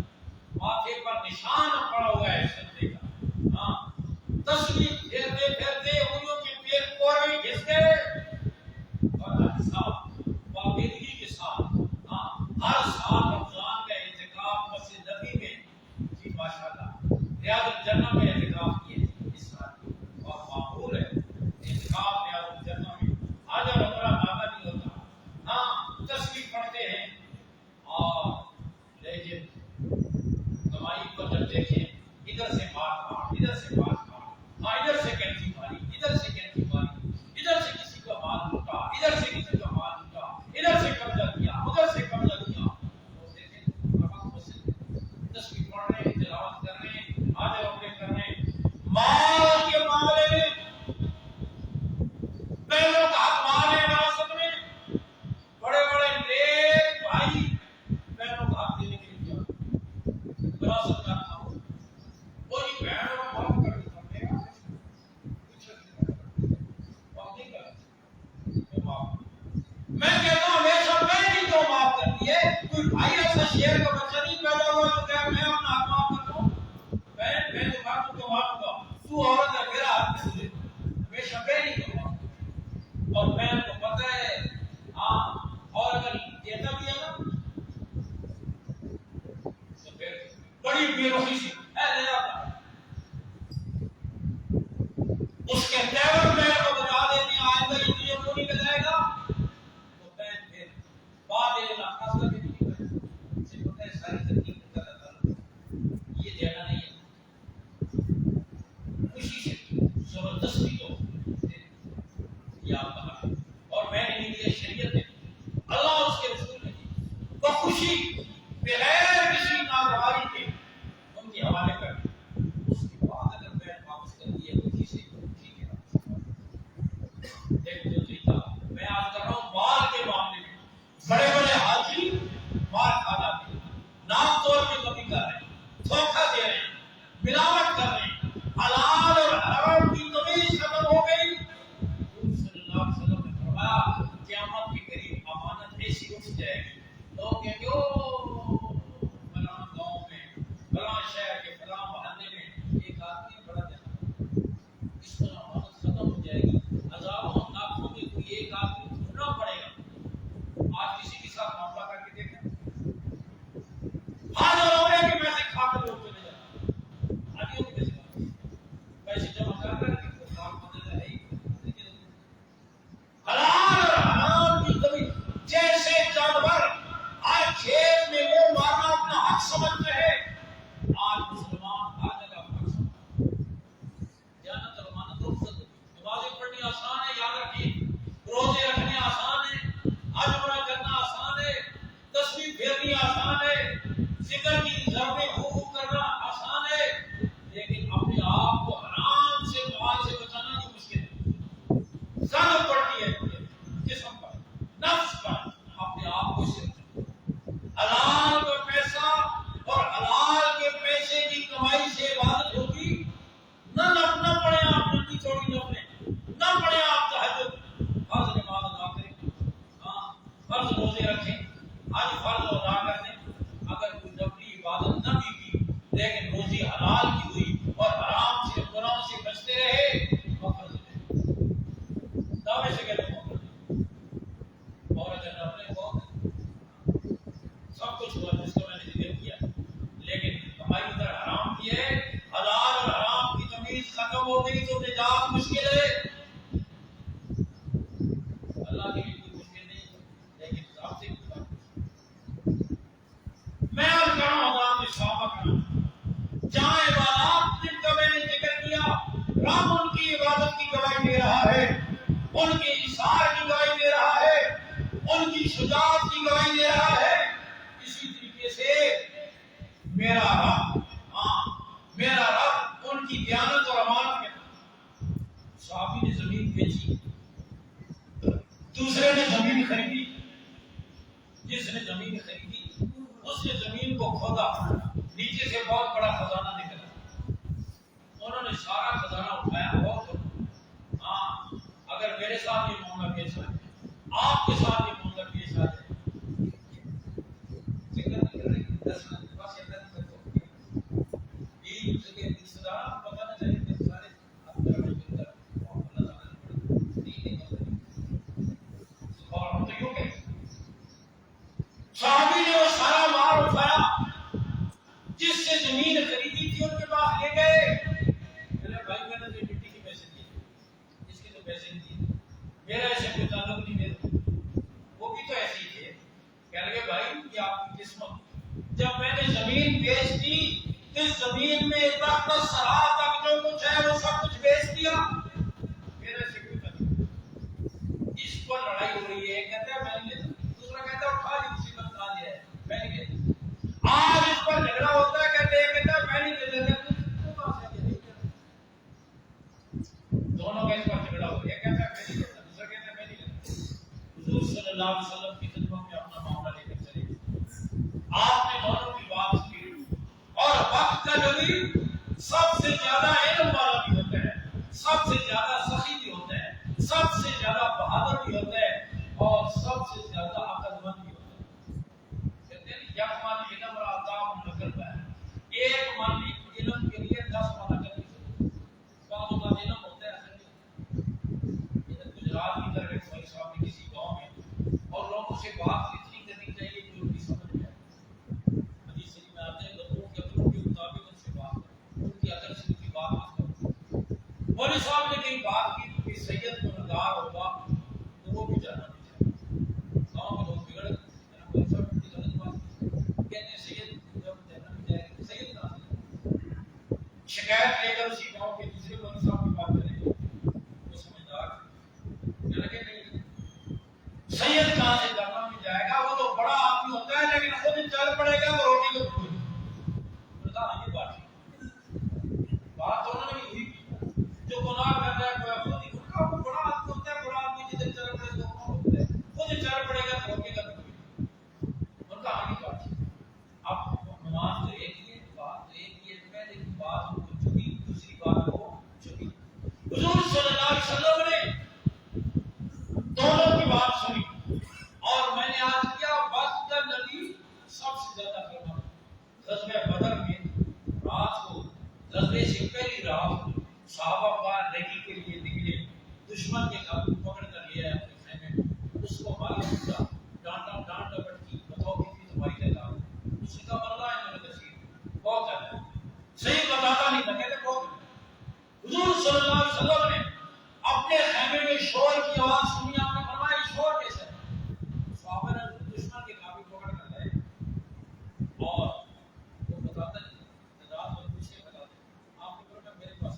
ماتھے پر نشان پڑا ہوا ہے سجدے کا، تصویر پھیرتے پھیرتے انگلیوں کے پیر کوڑے گھس گئے، اور انصاف پابندگی کے ساتھ ہر سال ایک جو تھا میں آج کر رہا ہوں مال کے معاملے میں بڑے بڑے حاجی مال کھا جاتے ہیں، نام طور پہ کمی کر رہے ہیں، دھوکہ دے رہے ہیں، ملاوٹ کر رہے ہیں، حلال اور حرام کی تمیز ختم ہو گئی۔ حضور صلی اللہ علیہ وسلم نے فرمایا قیامت کے قریب امانت ایسی اٹھ جائے گی، لوگ کہیں گے او فلاں گاؤں میں فلاں شہر کے فلاں محلے میں ایک آدمی بڑا جانا، اس طرح امانت ختم ہو جائے گی، ہزاروں لاکھوں میں کوئی ایک آدمی ڈھونڈنا پڑے گا۔ آج کسی کے ساتھ معاملہ کر کے دیکھیں، آج روپے کے پیسے کھا کر لوگ چلے جاتے ہیں، آدھیوں کے پیسے جمع کر کر کے کوئی کام بدل ہے ہی حلال اور حرام کی کمی جیسے جانور آج کھیت میں وہ مارنا اپنا حق سمجھتے ہیں، آج مسلمان ہر جگہ حق سمجھتے ہیں۔ دیانت اور امانت رخصت، نمازیں پڑھنی آسان ہے، یاد رکھیے، روزے رکھنے آسان ہے، حج عمرہ کرنا آسان ہے، تسبیح پھیرنی آسان ہے، ذکر کی ضربیں ہو کرنا آسان ہے، لیکن اپنے آپ کو حرام سے مال سے بچانا جو مشکل ہے۔ زیادہ پڑتی ہے جسم پر، نفس پر، اپنے آپ کو سے حلال کا پیسہ اور حلال کے پیسے کی کمائی سے عبادت ہوگی، نہ پڑے آپ جلدی چھوڑی نہ پڑے آپ تہجد، فرض نماز ادا کریں، ہاں فرض روزے رکھیں، حج فرض ادا کر دیں، اگر کوئی نفلی عبادت نہ بھی کی لیکن روزی حلال کی ہوئی اور حرام سے گناہ سے بچتے رہے، فرض دعوے سے کہتے ہیں اور اگر اپنے کو سب کچھ ہوا جس کو میں نے ذکر کیا لیکن کمائی ادھر حرام کی ہے، حلال اور حرام کی تمیز ختم ہو گئی تو نجات مشکل ہے۔ اللہ کے لیے کوئی مشکل نہیں لیکن آپ سے میں اور کہاں حضرات نے صحابہ کرام جہاں عبادات جن کا میں نے ذکر کیا، رب ان کی عبادت کی گواہی دے رہا ہے، ان کے اظہار کی گواہی دے رہا ہے، ان کی شجاعت کی گواہی دے رہا ہے۔ اسی طریقے سے میرا رب، میرا رب ان کی دیانت اور امانت کے صحابی نے زمین بیچی، دوسرے نے زمین خریدی، جس نے زمین خریدی اس نے زمین کو کھودا، نیچے سے بہت بڑا خزانہ نکلا، انہوں نے سارا خزانہ اٹھایا اور اگر میرے ساتھ یہ معاملہ پیش آ جائے، آپ کے ساتھ یہ معاملہ پیش آ جائے، ذکر نہیں کر رہی 10 منٹ کے پاس یہ کرتے ایک دوسرے کے رشتہ دار پتہ نہ چلے کہ سارے اندر میں اندر اللہ تعالیٰ نہیں اور ہم تو یوں کہ صحابی نے وہ سارا مال اٹھایا جس سے زمین خریدی تھی ان کے پاس لے گئے، میرے بھائی میں نے تو مٹی کے پیسے دیے، اس کے تو پیسے نہیں دیے، میرا ایسے کوئی تعلق نہیں، میرا وہ بھی تو ایسے ہی تھے، کہہ لگے بھائی یہ آپ کی قسمت، جب میں نے زمین بیچ دی اس زمین میں تک سرا تک جو کچھ ہے وہ سب کچھ بیچ دیا، میرے سے کوئی تعلق، اس پر لڑائی ہو رہی ہے، کہتا ہے میں نہیں لیتا، دوسرا کہتا ہے اٹھا لی مصیبت بنا دیا ہے میں نہیں لیتا، آج اس پر جھگڑا ہوتا ہے، کہتا ہے میں نہیں لیتا، دونوں کا اس پر جھگڑا ہو گیا، کہتا ہے میں نہیں لیتا، دوسرا کہتا ہے میں نہیں لیتا۔ حضور صلی اللہ علیہ وسلم کی خدمت میں اپنا معاملہ لے کر چلے، آپ نے دونوں کی بات کی، اور وقت کا نبی سب سے زیادہ علم والا بھی ہوتا ہے، سب سے زیادہ سخی بھی ہوتا ہے، سب سے زیادہ بہادر بھی ہوتا ہے اور سب سے زیادہ عقل مند بھی ہوتا ہے۔ کہتے ہیں یک من علم را دام نکل ہے، ایک من علم کے لیے 10 من عقل کی ضرورت ہے۔ بعض اوقات علم ہوتا ہے اصل میں ادھر گجرات کی طرف ایک بھائی صاحب نے کسی گاؤں میں اور لوگوں سے بات اتنی کرنی چاہیے کہ ان کی سمجھ میں آئے، حدیث شریف میں آتے ہیں لوگوں کے عقل کے مطابق ان سے بات کرو، ان کی عقل سے ان کی بات مت کرو۔ مولوی صاحب نے کہیں بات کی کہ سید کو نگار ہوگا تو وہ بھی جانا نہیں چاہتا، گاؤں کے لوگ بگڑ گئے، مولوی صاحب کی غلط بات کہتے ہیں سید جب جنت میں جائے گا سید کہاں سے، شکایت لے کر اسی گاؤں کے دوسرے مولوی صاحب کی بات کریں گے، وہ سمجھدار لگے نہیں، سید کہاں سے جنت میں جائے گا، وہ تو بڑا آدمی ہوتا ہے لیکن خود چل پڑے گا تو روٹی کو بھول بتا یہ بات دونوں نے ہوئی، جو گناہ کر رہا ہے وہ خود ہی، وہ بڑا آدمی ہوتا ہے دشمن کے قابو پکڑ کر لیا ہے اپنے خیمے میں، اس کو مارا پوچھا، ڈانٹ ڈپٹ کی، بتاؤ کتنی تمہاری تعداد ہے؟ اس نے کہا مرنا ہے میں نے تشریف بہت ہے، صحیح بتاتا نہیں تھا، کہتے بہت ہے۔ حضور صلی اللہ علیہ وسلم نے اپنے خیمے میں شور کی آواز سنی، آپ نے فرمایا شور کیسا ہے؟ صحابہ نے دشمن کے قابو پکڑ کر لائے اور وہ بتاتا نہیں، تعداد میں پوچھ کے بتاتے، آپ نے فرمایا میرے پاس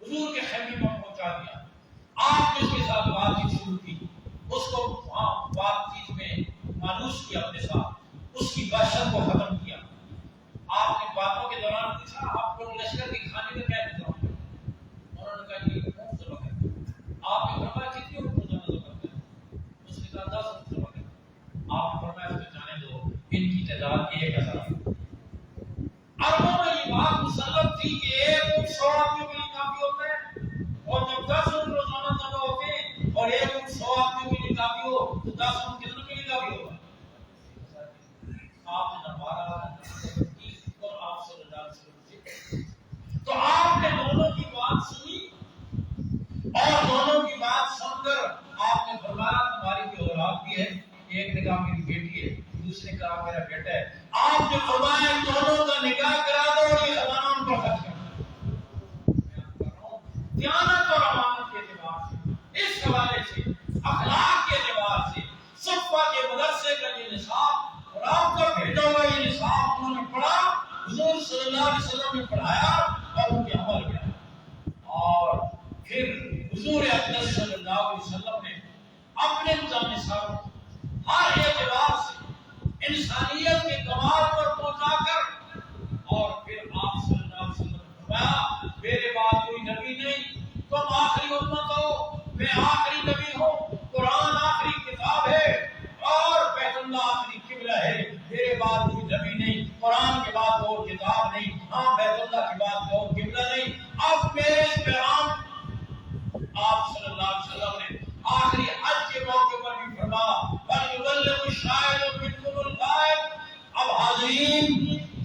حضور کے خیمے میں پہنچا دیا، آپ نے اس کے ساتھ بات چیت شروع کی، اس کو بات چیت میں مانوس کیا اپنے ساتھ، اس کی وحشت کو ختم کیا۔ آپ نے باتوں کے دوران پوچھا آپ لوگ لشکر کے کھانے کا کیا انتظام ہے؟ انہوں نے کہا یہ اونٹ ذبح ہے۔ آپ نے فرمایا کتنی اونٹ روزانہ ذبح کرتے ہیں؟ اس نے کہا 10 اونٹ ذبح کرتے ہیں۔ آپ نے فرمایا اس میں جانے دو، ان کی تعداد 1000 ہے۔ عربوں میں یہ بات مسلم تھی کہ ایک اونٹ 100 آدمیوں کے لیے کافی ہوتا ہے، اور جب 10 اونٹ روزانہ ذبح ہوتے ہیں اور ایک اونٹ 100 آدمیوں کے لیے کافی ہو تو 10 اونٹ کتنے کے لیے کافی ہوگا؟ آپ نے نہ مارا اور آپ صلی اللہ علیہ وسلم سے تو آپ نے دونوں کی بات سنی اور دونوں کی بات سن کر آپ نے فرمایا تمہاری کوئی اولاد بھی ہے؟ ایک نے کہا میری بیٹی ہے، دوسرے نے کہا میرا بیٹا ہے۔ آپ نے فرمایا دونوں کا نکاح کرا دو اور یہ خزانہ ان پر خرچ کرو۔ دیانت اور امانت کے اعتبار سے، اس حوالے سے، اخلاق کے اعتبار سے، صفہ کے مدرسے کا یہ نصاب اور آپ کا بھیجا ہوا یہ نصاب انہوں نے پڑھا، حضور صلی اللہ علیہ وسلم نے پڑھایا اور ان کے عمل کیا، اور پھر حضور اقدس صلی اللہ علیہ وسلم نے اپنے نصاب ہر اعتبار سے انسانیت کے کمال پر پہنچا کر اور پھر آپ صلی اللہ علیہ وسلم نے فرمایا میرے بعد کوئی نبی نہیں، تم آخری امت ہو، میں آخری نبی ہوں، قرآن آخری کتاب ہے اور بیت اللہ آخری قبلہ ہے، میرے بعد کوئی نبی نہیں، قرآن کے بعد اور کتاب نہیں، ہاں بیت اللہ کے بعد اور قبلہ نہیں۔ اب میرے پیغام آپ صلی اللہ علیہ وسلم نے آخری حج کے موقع پر بھی فرمایا فَلْيُبَلِّغِ الشَّاهِدُ مِنكُمُ الْغَائِبَ، اب حاضرین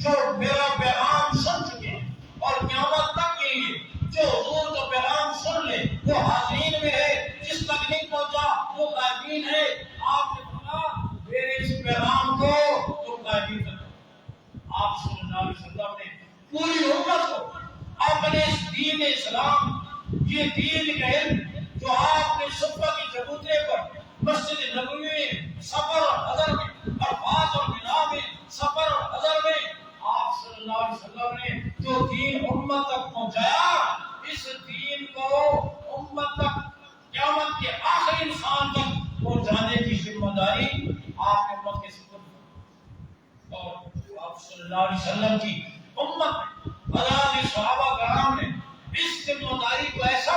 جو میرا پیغام سن چکے ہیں اور قیامت تک کے لیے جو حضور کا پیغام سن لے وہ حاضرین میں ہے، جس تک نہیں پہنچا وہ غائبین ہے۔ آپ نے فرمایا میرے اس پیغام کو تم غائبین تک۔ آپ صلی اللہ علیہ وسلم نے پوری امت کو اپنے اس دین اسلام، یہ دین کا علم جو آپ نے صبح کے چبوترے پر مسجد نبوی میں سفر اور حضر میں عرفات اور منا میں سفر اور حضر میں آپ صلی اللہ علیہ وسلم نے جو دین امت تک پہنچایا، اس دین کو امت تک قیامت کے آخری انسان تک پہنچانے کی ذمہ داری آپ نے امت کے سپرد، اور آپ صلی اللہ علیہ وسلم کی امت حضرات صحابہ کرام نے اس ذمہ داری کو ایسا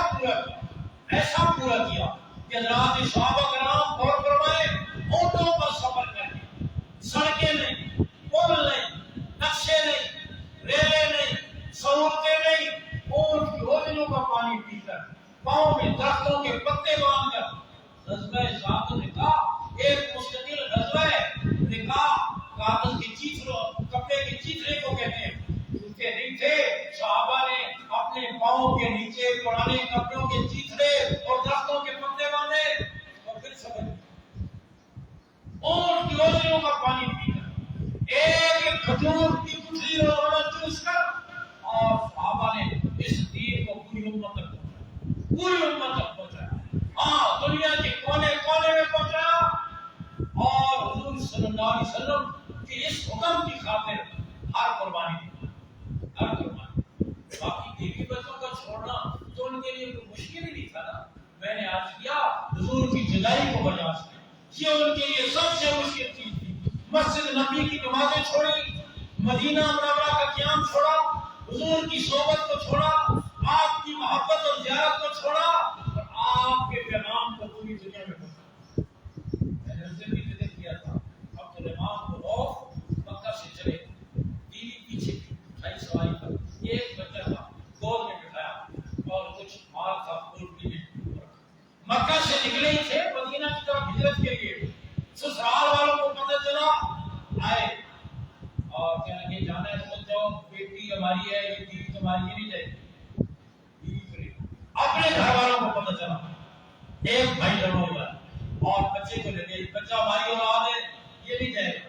پورا کیا کہ حضرات صحابہ کرام غور فرمائے، اونٹوں پر سفر کر کے، سڑکیں نہیں، پل نہیں، نقشے نہیں، ریلیں نہیں، سہولتیں نہیں، اونٹ کی اوجنوں کا پانی پی کر، پاؤں میں درختوں کے پتے باندھ کر غزوہ ذات الرقاع، ایک مستقل غزوہ رقاع، کاغذ کے چیتھروں، کپڑے کے چیتھرے کو کہتے ہیں، جوتے نہیں تھے، صحابہ نے اپنے پاؤں کے نیچے پرانے کپڑوں کے چیتھرے اور درختوں کے پتے باندھے اور پھر سفر کیا۔ اونٹ کی اوجنوں کا پانی پی کر، ایک کھجور کی گٹھلی روزانہ چوس کر، اور صحابہ نے اس دین کو پوری امت تک پہنچایا، پوری امت تک پہنچایا، ہاں دنیا کے کونے کونے میں پہنچایا، اور حضور صلی اللہ علیہ وسلم کے اس حکم کی خاطر ہر قربانی دی، ہر قربانی۔ باقی بیوی بچوں کا چھوڑنا تو ان کے لیے کوئی مشکل ہی نہیں تھا نا، میں نے آج کیا حضور کی جدائی کو برداشت کیا، یہ ان کے لیے سب سے مشکل چیز تھی۔ مسجد نبی کی نمازیں چھوڑی، مدینہ منورہ کا قیام چھوڑا، حضور کی صحبت کو چھوڑا، آپ کی محبت اور زیارت کو چھوڑا، اور آپ کے پیغام کو پوری دنیا میں پہنچایا۔ میں نے اس دن بھی ذکر کیا تھا، عبد الرحمان کو روح مکہ سے چلے، بیوی پیچھے تھی، اٹھائی سواری پر، ایک بچہ تھا گود میں بٹھایا اور کچھ مال تھا پولٹری میں۔ مکہ سے نکلے ہی تھے مدینہ کی طرف ہجرت کے لیے، سسرال والوں کو پتہ چلا، آئے اور کہنے لگے جانا ہے سمجھ جاؤ، بیٹی ہماری ہے، یہ بیوی تمہاری نہیں جائے گی، بیوی پھر اپنے گھر والوں کو پتہ چلا، ایک بھائی جمع ہوا اور بچے کو لے گئے، بچہ ہماری اولاد ہے یہ نہیں جائے گا،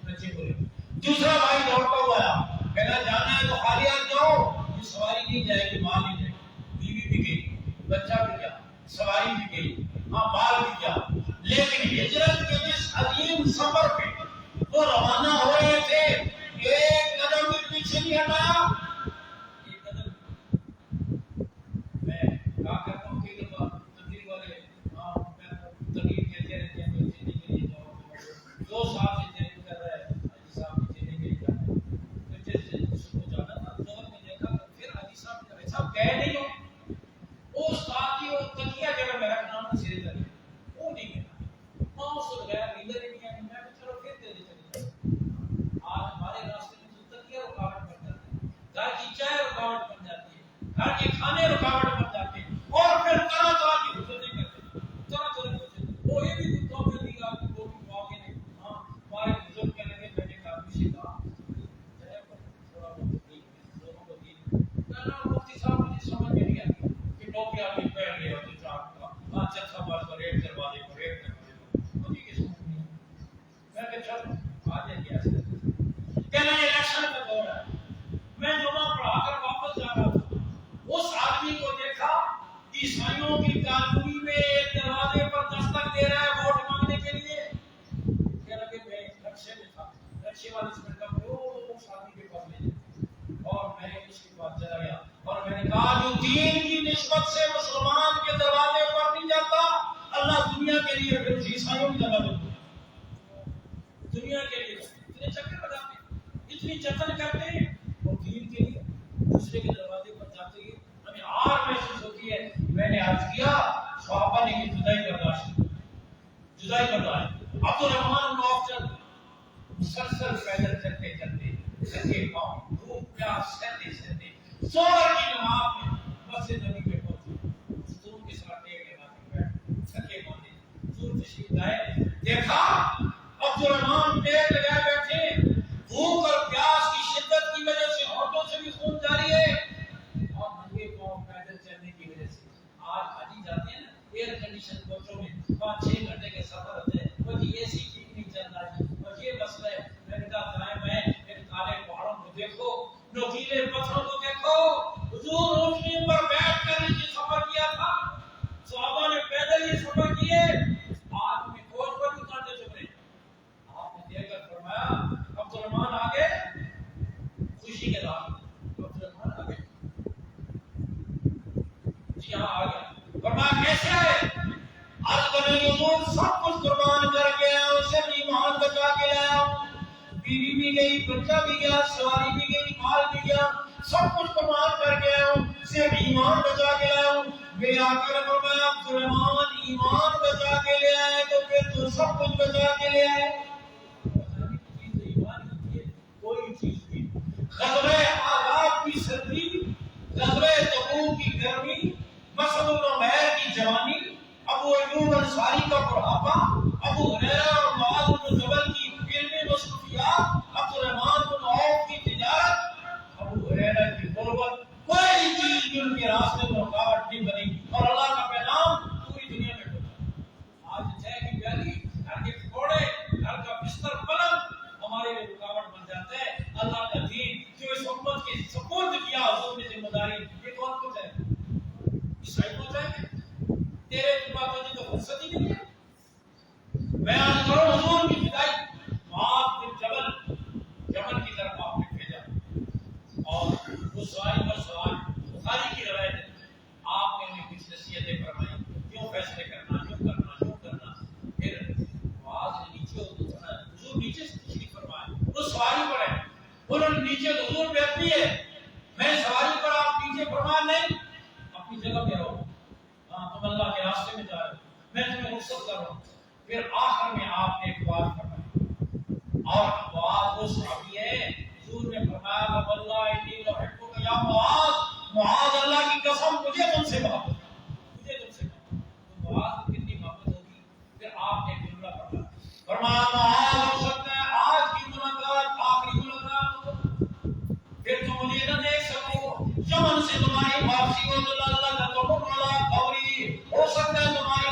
بچے کو لے گئے۔ دوسرا بھائی دوڑتا ہوا آیا، کہنا جانا ہے تو خالی ہاتھ جاؤ، یہ سواری نہیں جائے گی، مال نہیں جائے گی، بیوی بھی گئی، بچہ بھی گیا، سواری بھی گئی، ہاں مال بھی گیا، لیکن ہجرت کے اس عظیم سفر پہ وہ روانہ ہو رہے تھے، ایک قدم بھی پیچھے نہیں ہٹایا۔ ایک قدم میں کہا کرتا ہوں کہ تبدیل والے تبدیل کہتے رہتے ہیں تو چیزیں کے لیے جاؤ، 2 سال سے چیزیں کر رہے ہیں حاجی صاحب کی چیزیں کے لیے جانا تو جیسے اس کو جانا تھا دور میں دیکھا تو پھر حاجی صاحب کہہ نہیں ہو وہ استاد کی وہ تکیہ جگہ میں رکھنا نہ سرے تک وہ نہیں کہنا ماں اس کو غیر نیندر ہی نہیں آئی، میں چلو پھر دے چلے آج ہمارے راستے میں جو تکیہ رکاوٹ بن جاتے ہیں، گھر کی چائے رکاوٹ بن جاتی ہے، گھر کے کھانے رکاوٹ بن جاتے ہیں، اور پھر طرح طرح کی حجتیں کرتے ہیں، طرح طرح کی حجتیں، وہ یہ بھی کتوں میں نہیں آپ کو بھی موقع نہیں، ہاں ہمارے بزرگ کہنے لگے میں نے ایک آدمی سے کہا تھوڑا بہت لوگوں کو دین نہ مفتی صاحب مجھے سمجھ میں نہیں آتی کہ ٹوپی آدمی پہن لیا تو چاپ کا اچھا بات پر ایک دروازے پر ایک دروازے پر مجھے کس سمجھ نہیں میں کہ چل آ جائے گیا کہنا یہ الیکشن کا دور ہے، میں جمعہ پڑھا کر واپس جا رہا تھا، اس آدمی کو دیکھا عیسائیوں کی کالونی میں ایک دروازے پر دستک دے رہا ہے ووٹ مانگنے کے لیے، کہہ لگے میں رکشے میں تھا، رکشے والے سے کہا وہ اس آدمی کے پاس لے جائے اور میں اس کے پاس چلا گیا اور میں نے کہا جو دین کی نسبت سے مسلمان کے دروازے پر نہیں جاتا اللہ دنیا کے لیے پھر عیسائیوں کی جگہ دے دنیا کے لیے اتنے چکر لگاتے ہیں، اتنی جتن کرتے ہیں اور دین کے لیے دوسرے کے دروازے پر جاتے ہیں، ہمیں آر محسوس ہوتی ہے۔ میں نے عرض کیا صحابہ نے کی جدائی برداشت عبد الرحمن بن عوف چل مسلسل پیدل چلتے چلتے تھکے پاؤں دھوپ پیاس سہتے سہتے ظہر کی نماز میں مسجد نبی پہ پہنچے، مزدوروں کے ساتھ ایک جگہ پہ بیٹھ تھکے پاؤں حضور تشریف لائے، دیکھا عبد الرحمن پیر لگائے بیٹھے، بھوک اور پیاس کی شدت کی وجہ سے ہونٹوں سے بھی خون جاری ہے اور ننگے پاؤں پیدل چلنے کی وجہ سے۔ آج حاجی جاتے ہیں نا ایئر کنڈیشن کوچوں میں 5-6 گھنٹے کے سفر ہوتے ہیں، وہ اے سی ٹھیک نہیں چل رہا ہے اور یہ مسئلہ ہے، میں نے کہا دائیں بائیں ان کالے پہاڑوں کو دیکھو، نوکیلے پتھروں کو دیکھو، حضور اونٹنی پر بیٹھ کر یہ سفر کیا تھا، صحابہ نے پیدل یہ سفر کیے، آج ہمیں کوچ پر بھی کانٹے چبھ رہے ہیں۔ آپ نے دیکھ کر فرمایا عبد الرحمن آگے خوشی کے ساتھ عبد الرحمن آگے جی ہاں آ گیا، فرمایا کیسے آئے؟ عرض کرنے حضور سب کچھ قربان کر کے آیا ہوں، صرف ایمان بچا کے لایا ہوں، بیوی بھی گئی، بچہ بھی گیا، سواری بھی گئی، مال بھی گیا، سب کچھ قربان کر کے آیا ہوں، صرف ایمان بچا کے لایا ہوں۔ میرے آقا نے فرمایا عبد الرحمن ایمان بچا کے لے آئے تو پھر تو سب کچھ بچا کے لے آئے۔ کوئی چیز بھی غزوہ آزاد کی سردی، غزوہ تبوک کی گرمی، مصعب بن عمیر کی جوانی، ابو ایوب انصاری کا بڑھاپا، ابو ہریرہ اور معاذ بن جبل کی علمی مصروفیات، عبد الرحمن بن عوف کی تجارت، ابو ہریرہ کی غربت، کوئی چیز بھی ان کے راستے میں رکاوٹ نہیں بنی اور اللہ کا پیغام پوری دنیا میں پہنچا۔ آج چائے کی پیالی، گھر کے پکوڑے، گھر کا بستر پلنگ ہمارے لیے رکاوٹ بن جاتا ہے۔ اللہ کا دین جو اس امت کے سپرد کیا حضور نے ذمہ داری، یہ کون کو ہے؟ عیسائی کو ہے؟ تیرے باتوں کی تو فرصت ہی نہیں ہے۔ بیان کرو حضور کی فدائی، معاذ بن جبل یمن کی طرف آپ نے بھیجا اور وہ سوال پر سوال بخاری کی روایت ہے، آپ نے انہیں کچھ نصیحتیں فرمائی، کیوں فیصلے کرنا، کیوں کرنا، کیوں کرنا۔ پھر معاذ نے نیچے اترنا، حضور نیچے سے تشریف فرمائے، وہ سواری پر ہے، انہوں نے نیچے حضور بیٹھتی ہے، میں سواری پر، آپ نیچے فرمائے نہیں اپنی جگہ پہ رہو، تم اللہ کے راستے میں جا رہے ہو، میں تمہیں رخصت کر رہا ہوں۔ پھر آخر میں آپ نے ایک بات فرمائی اور بات وہ صحابی ہے، حضور نے فرمایا واللہ انی لأحبک یا معاذ، معاذ اللہ کی قسم مجھے تم سے محبت ہے، مجھے تم سے محبت ہے۔ تو معاذ کو کتنی محبت ہوگی؟ پھر آپ نے جملہ فرمایا معاذ ہو سکتا ہے آج کی ملاقات آخری ملاقات ہو، پھر تم مجھے نہ دیکھ سکو، یمن سے تمہاری واپسی ہو تو اللہ کا قبول والا فوری ہو سکتا ہے، تمہاری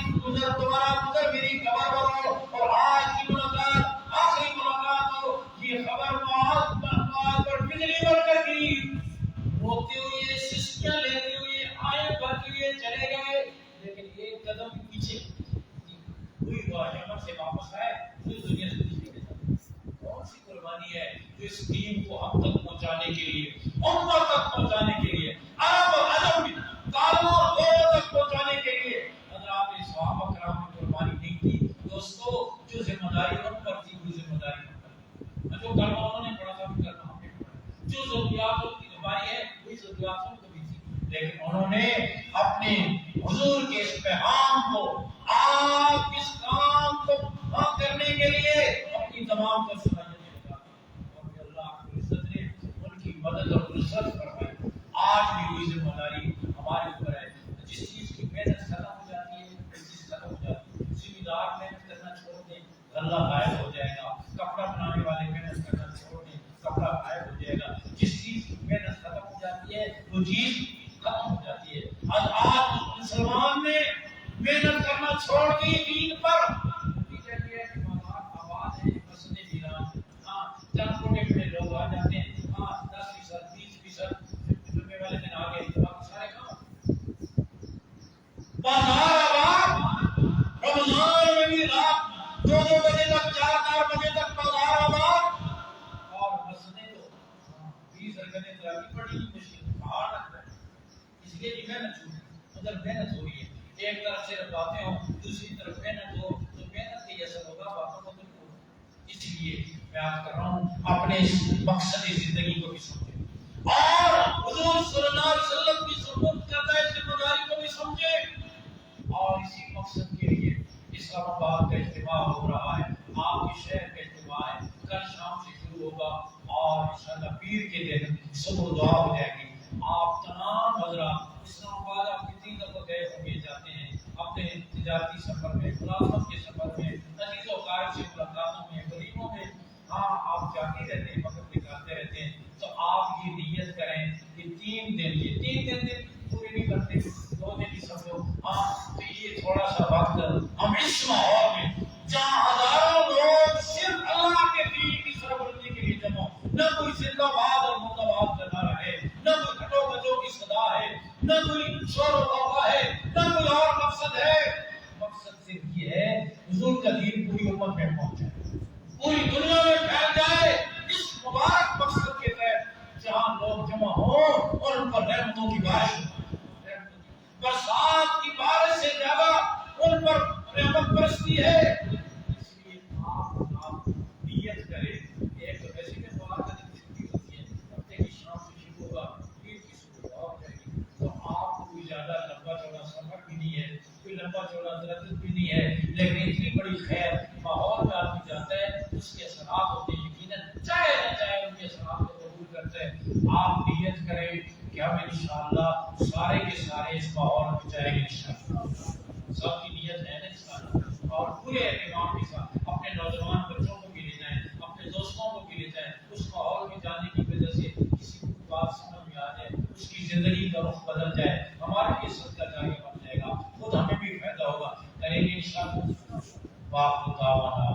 قدم بھی پیچھے کوئی یمن سے واپس آئے تو اس دنیا سے پیچھے گئے. کون سی قربانی ہے جو اس دین کو ہم تک پہنچانے کے لیے, امت تک پہنچانے کے لیے, عرب اور عجم میں کالوں اور گوروں تک پہنچانے کے لیے حضرات صحابہ کرام نے قربانی نہیں کی. دوستو جو ذمہ داری ان پر تھی وہ ذمہ داری ان پر, جو کلمہ انہوں نے پڑھا تھا وہ کلمہ ہم نے پڑھا, جو ضروریات کی ذمہ ہے وہی ضروریات ان کو بھی تھی, لیکن انہوں نے اپنے حضور کے اس پیغام کو, آپ اس کام کو کرنے کے لیے اپنی تمام پر صلاحیتیں لگا دی اور اللہ کی عزت نے ان کی مدد اور نصرت فرمائی. آج بھی وہی ذمہ داری ہمارے اوپر ہے. جس چیز کی محنت ختم ہو جاتی ہے اس چیز ختم ہو جاتی ہے. ذمہ دار محنت کرنا چھوڑ دیں غلہ غائب ہو جائے گا. کپڑا بنانے والے محنت کرنا چھوڑ دیں کپڑا غائب ہو جائے گا. جس چیز کی محنت ختم ہو جاتی ہے وہ چیز ختم ہو جاتی ہے. آج مسلمان نے محنت کرنا چھوڑ دی دین پر. آواز ہے مسجد ویران, چند چھوٹے بڑے لوگ آ جاتے ہیں, 10% 20% جمعے والے دن آ گئے, سارے کام بازار آباد. رمضان میں بھی رات 2 بجے تک 4 بجے تک بازار آباد, اور مسجدیں تو 20 رکعتیں تراویح پڑھی مشکل پہاڑ لگتا ہے. اس لیے محنت چھوٹی, مگر محنت ہو رہی ہے. ایک طرف سے باتیں ہوں دوسری طرف محنت ہو تو محنت کے اثر ہوگا, باتوں کو تو. اس لیے میں آپ کر رہا ہوں اپنے مقصد زندگی کو بھی سمجھیں اور حضور صلی اللہ علیہ وسلم کی سپرد کردہ ذمہ داری کو بھی سمجھیں, اور اسی مقصد کے لیے اسلام آباد کا اجتماع ہو رہا ہے. آپ کے شہر کا اجتماع ہے, کل شام سے شروع ہوگا اور انشاءاللہ پیر کے دن صبح دعا ہو جائے گی. آپ تمام حضرات اسلام آباد آپ کی 3 دفعہ گئے ہوئے جاتے ہیں اپنے تجارتی سفر میں, ملازمت کے سفر میں, عزیز و اقارب سے ملاقاتوں میں, غریبوں میں. آپ جاتے رہتے ہیں, وقت نکالتے رہتے ہیں. تو آپ یہ نیت کریں کہ 3 دن, یہ 3 دن پورے نہیں کرتے, 2 دن ہی سمجھو. تو یہ تھوڑا سا وقت ہم اس ماحول میں جہاں ہزاروں لوگ صرف اللہ کے دین کی سربلندی کے لیے جمع, نہ کوئی زندہ باد اور مردہ باد کا نعرہ ہے, نہ کوئی کھٹو بجوں کی صدا ہے, نہ کوئی شور و غوغا ہے, نہ کوئی اور مقصد ہے. مقصد صرف یہ ہے حضور کا دین پوری امت میں پہنچ جائے, پوری دنیا میں پھیل جائے. اس مبارک مقصد کے تحت جہاں لوگ جمع ہوں اور ان پر رحمتوں کی بارش, برسات کی بارش سے زیادہ ان پر رحمت برستی ہے. اس لیے آپ نیت کریں. ایک تو ویسے میں دعا کا دن چھٹی ہوتی ہے, ہفتے کی شام سے شروع ہوگا, پھر کی صبح ہو جائے گی. تو آپ کو کوئی زیادہ لمبا چوڑا سفر بھی نہیں ہے, کوئی لمبا چوڑا درد بھی نہیں ہے, لیکن اتنی بڑی خیر ماحول میں آدمی جاتا ہے اس کے اثرات ہوتے ہیں. یقیناً چاہے نہ چاہے ان کے اثرات کو قبول کرتے ہیں. آپ نیت کریں کہ ہم انشاءاللہ سارے کے سارے اس ماحول میں جائیں گے انشاءاللہ. سب کی نیت ہے نا انشاءاللہ, اور پورے اہتمام کے ساتھ اپنے نوجوان بچوں کو بھی لے جائیں, اپنے دوستوں کو بھی لے جائیں. اس ماحول میں جانے کی وجہ سے کسی کو بات سمجھ میں آ جائے, اس کی زندگی کا رخ بدل جائے, ہمارے لیے صدقہ جاریہ بن جائے گا, خود ہمیں بھی فائدہ ہوگا. کریں گے انشاءاللہ. باپ کو دعوانا